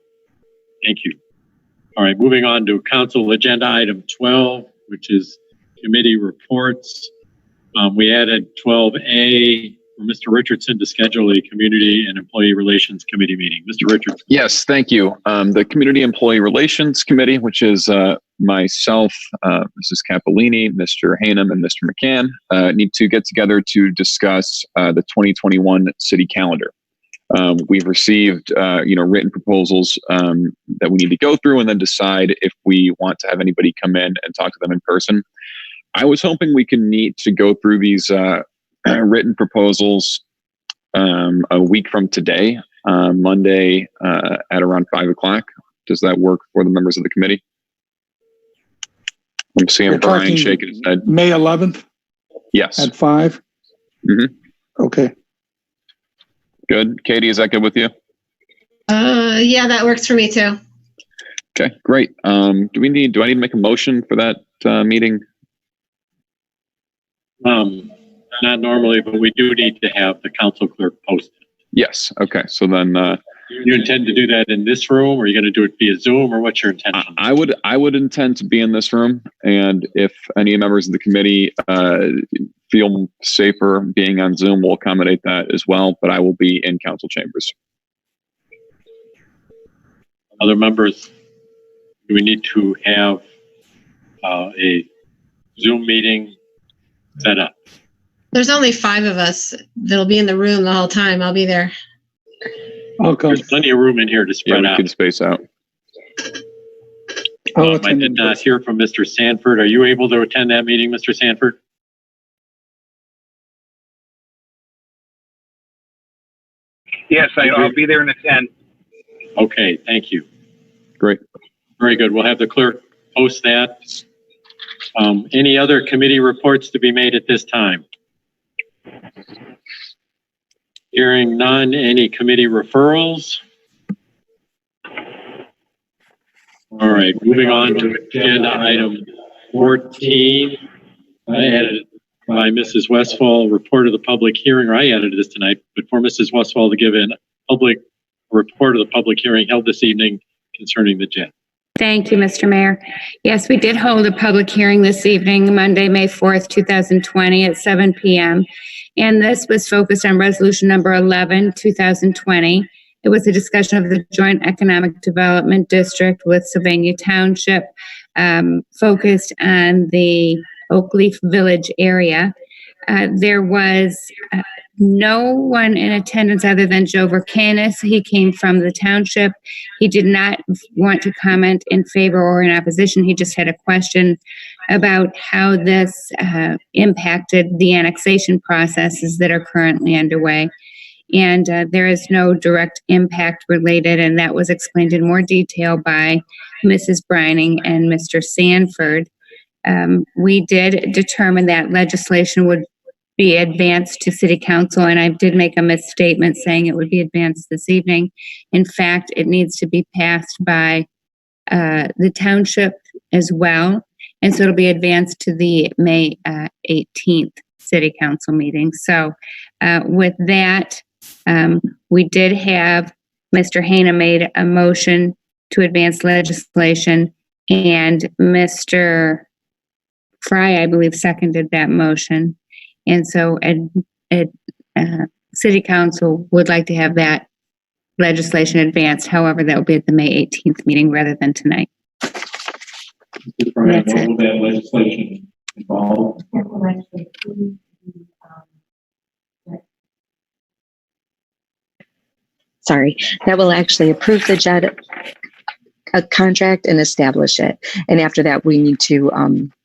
Thank you. All right, moving on to council agenda item 12, which is committee reports. We added 12A for Mr. Richardson to schedule a Community and Employee Relations Committee meeting. Mr. Richardson. Yes, thank you. The Community Employee Relations Committee, which is myself, Mrs. Capolini, Mr. Hanem, and Mr. McCann, need to get together to discuss the 2021 city calendar. We've received, written proposals that we need to go through and then decide if we want to have anybody come in and talk to them in person. I was hoping we could meet to go through these written proposals a week from today, Monday at around 5 o'clock. Does that work for the members of the committee? I'm seeing Brian shaking his head. May 11th? Yes. At 5? Mm-hmm. Okay. Good. Katie, is that good with you? Yeah, that works for me too. Okay, great. Do I need to make a motion for that meeting? Not normally, but we do need to have the council clerk post it. Yes. Okay. So then, you intend to do that in this room, or are you going to do it via Zoom, or what's your intention? I would intend to be in this room, and if any members of the committee feel safer being on Zoom, we'll accommodate that as well. But I will be in council chambers. Other members, do we need to have a Zoom meeting set up? There's only 5 of us that'll be in the room the whole time. I'll be there. I'll come. There's plenty of room in here to Yeah, spread we out. can space out. I'll I attend did in not person. hear from Mr. Sanford. Are you able to attend that meeting, Mr. Sanford? Yes, I'll be there in the 10. Okay, thank you. Great. Very good. We'll have the clerk post that. Any other committee reports to be made at this time? Hearing none, any committee referrals? All right, moving on to agenda item 14. I added by Mrs. Westfall, report of the public hearing, or I added this tonight, but for Mrs. Westfall to give a public report of the public hearing held this evening concerning the JET. Thank you, Mr. Mayor. Yes, we did hold a public hearing this evening, Monday, May 4th, 2020 at 7 p.m. And this was focused on resolution number 11, 2020. It was a discussion of the Joint Economic Development District with Sylvania Township, focused on the Oakleaf Village area. There was no one in attendance other than Joe Vercanis. He came from the township. He did not want to comment in favor or in opposition. He just had a question about how this impacted the annexation processes that are currently underway. And there is no direct impact related, and that was explained in more detail by Mrs. Brining and Mr. Sanford. We did determine that legislation would be advanced to City Council, and I did make a misstatement saying it would be advanced this evening. In fact, it needs to be passed by the township as well, and so it'll be advanced to the May 18th City Council meeting. So with that, we did have Mr. Hana made a motion to advance legislation, and Mr. Fry, I believe, seconded that motion. And so City Council would like to have that legislation advanced. However, that will be at the May 18th meeting rather than tonight. That's what will that legislation involve? Sorry, that will actually approve the JED contract and establish it. And after that, we need to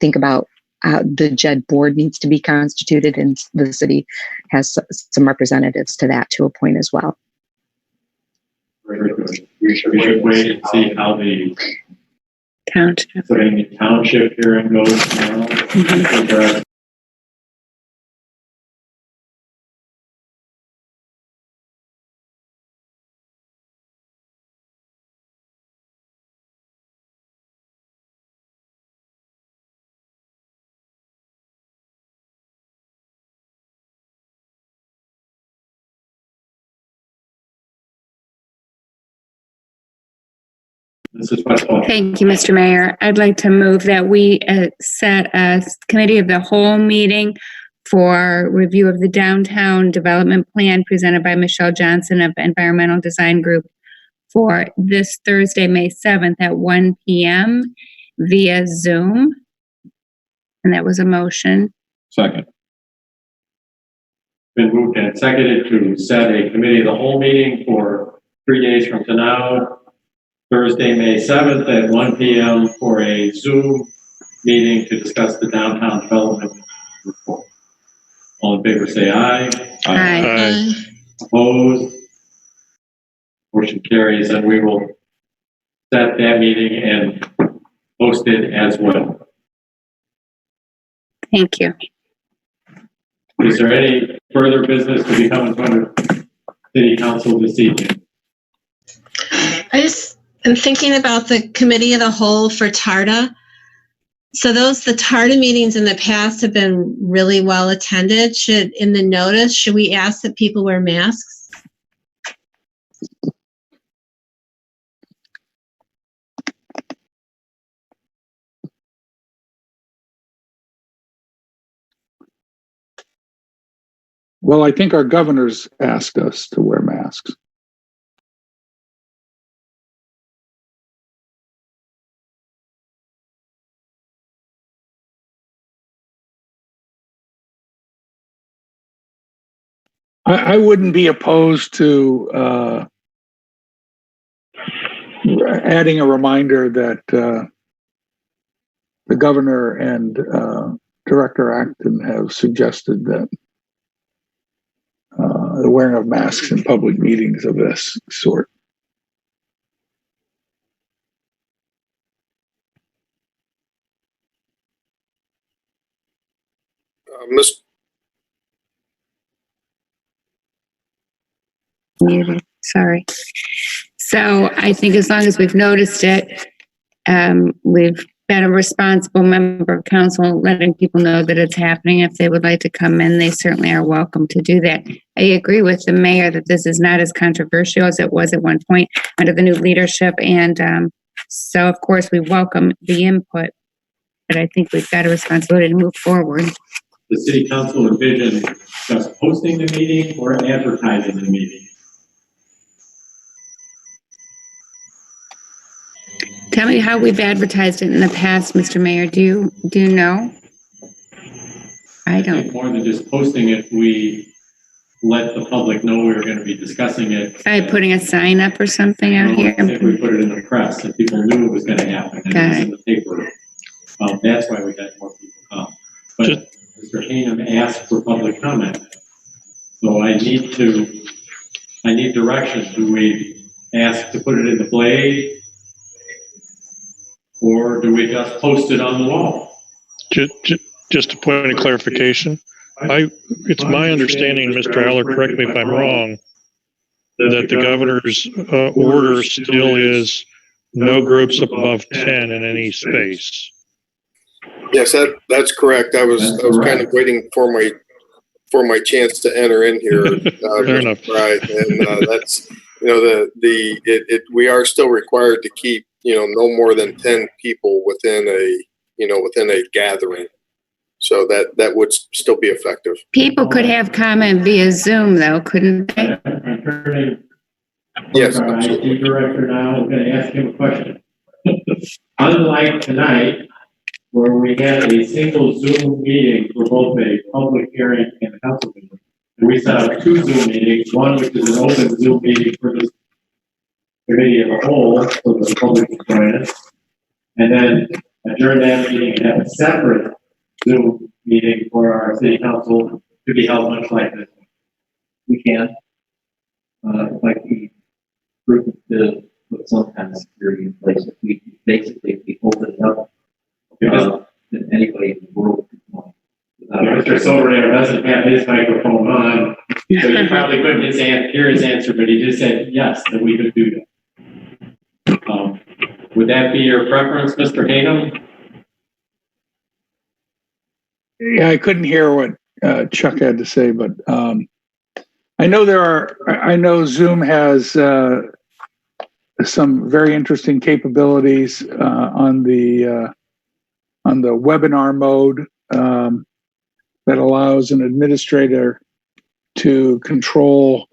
think about the JED board needs to be constituted, and the city has some representatives to that to appoint as well. Very good. We should wait and see how the Township hearing goes now. Mm-hmm. Thank you, Mr. Mayor. I'd like to move that we set a committee of the whole meeting for review of the downtown development plan presented by Michelle Johnson of Environmental Design Group for this Thursday, May 7th at 1 p.m. via Zoom. And that was a motion. Second. Been moved and seconded to set a committee of the whole meeting for 3 days from now, Thursday, May 7th at 1 p.m. for a Zoom meeting to discuss the downtown development report. All in favor say aye. Aye. Opposed? Motion carries, and we will set that meeting and post it as well. Thank you. Is there any further business to be come in front of City Council this evening? I just am thinking about the committee of the whole for TARDA. So the TARDA meetings in the past have been really well attended. In the notice, should we ask that people wear masks? Well, I think our governors asked us to wear masks. I wouldn't be opposed to adding a reminder that the governor and Director Acton have suggested that the wearing of masks in public meetings of this sort. Muted. Sorry. So I think as long as we've noticed it, we've been a responsible member of council, letting people know that it's happening. If they would like to come in, they certainly are welcome to do that. I agree with the mayor that this is not as controversial as it was at one point under the new leadership. And so, of course, we welcome the input, but I think we've got a responsibility to move forward. The city council envision just posting the meeting or advertising the meeting? Tell me how we've advertised it in the past, Mr. Mayor. Do you know? I don't. think more than just posting it, we let the public know we were going to be discussing it. By putting a sign up or something out here? I think we put it in the press so people knew it was going to happen. And it was in the paper. That's why we had more people come. But Mr. Hayham asked for public comment. So I need direction. Do we ask to put it in the Blade? Or do we just post it on the wall? Just a point of clarification. It's my understanding, Mr. Aller, correct me if I'm wrong, that the governor's order still is no groups above 10 in any space. Yes, that's correct. I was kind of waiting for my chance to enter in here. Fair enough. Right, and that's we are still required to keep no more than 10 people within a gathering. So that would still be effective. People could have comment via Zoom, though, couldn't they? Yes, our IT director now. I'm going to ask him a question. Unlike tonight, where we had a single Zoom meeting for both a public hearing and a council meeting, and we set up two Zoom meetings, one which is an open Zoom meeting for the committee as a whole, so the public can join us, and then adjourn that meeting and have a separate Zoom meeting for our city council to be held much like this. We can. Like we group to put some kind of security in place. If we open it up, then anybody in the world can join. Mr. Silvernail doesn't have his microphone on, so you probably couldn't hear his answer, but he just said yes, that we could do that. Would that be your preference, Mr. Hayham? Yeah, I couldn't hear what Chuck had to say, but I know Zoom has some very interesting capabilities on the webinar mode that allows an administrator to control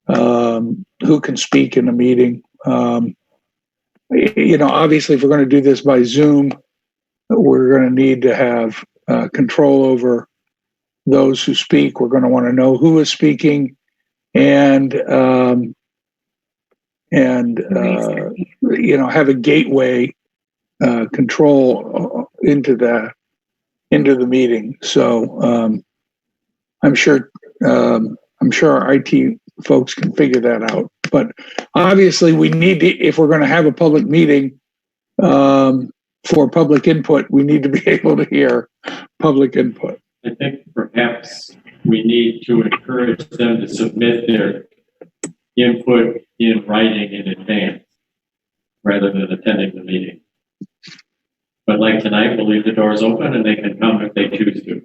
who can speak in a meeting. Obviously, if we're going to do this by Zoom, we're going to need to have control over those who speak. We're going to want to know who is speaking and have a gateway control into the meeting. So I'm sure our IT folks can figure that out. But obviously, we need to, if we're going to have a public meeting for public input, we need to be able to hear public input. I think perhaps we need to encourage them to submit their input in writing in advance rather than attending the meeting. But like tonight, we'll leave the doors open and they can come if they choose to.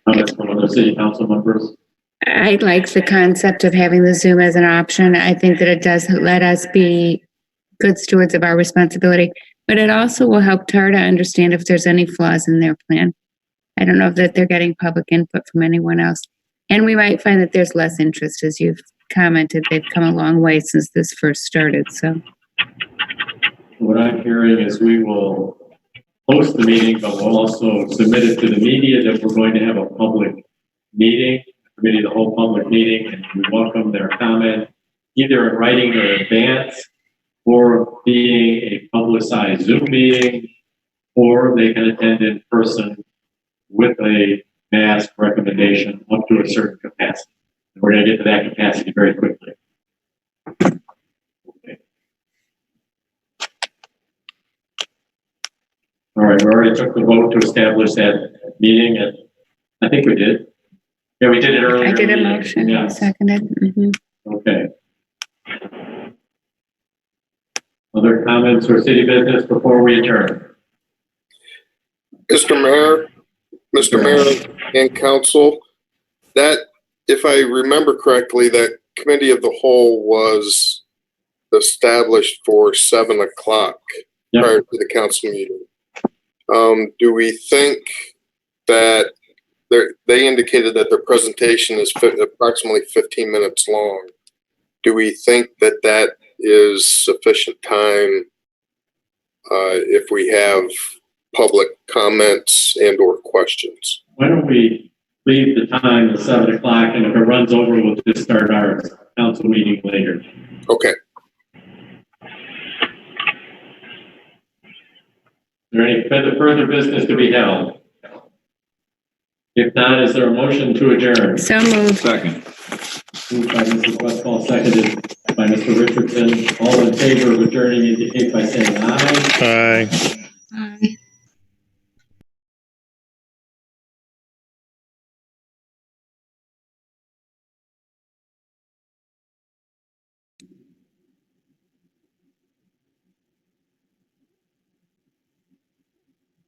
Comments from other city council members? I like the concept of having the Zoom as an option. I think that it does let us be good stewards of our responsibility, but it also will help TARDA understand if there's any flaws in their plan. I don't know that they're getting public input from anyone else. And we might find that there's less interest, as you've commented. They've come a long way since this first started, so. What I'm hearing is we will host the meeting, but we'll also submit it to the media that we're going to have a public meeting, committee of the whole public meeting, and we welcome their comment, either in writing or in advance, or being a publicized Zoom meeting, or they can attend in person with a mask recommendation up to a certain capacity. And we're going to get to that capacity very quickly. Okay. All right, we already took the vote to establish that meeting, and I think we did. Yeah, we did it earlier. I did a motion, Yes. seconded. Mhm. Okay. Other comments or city business before we adjourn? Mr. Mayor, and council, that, if I remember correctly, that committee of the whole was established for 7 o'clock prior to the council meeting. Do we think that they indicated that their presentation is approximately 15 minutes long? Do we think that that is sufficient time if we have public comments and or questions? Why don't we leave the time at 7 o'clock, and if it runs over, we'll just start our council meeting later. Okay. Is there any further business to be held? If not, is there a motion to adjourn? So moved. Second. Moved by Mrs. Westfall, seconded by Mr. Richardson. All in favor of adjourning indicate by saying aye. Aye.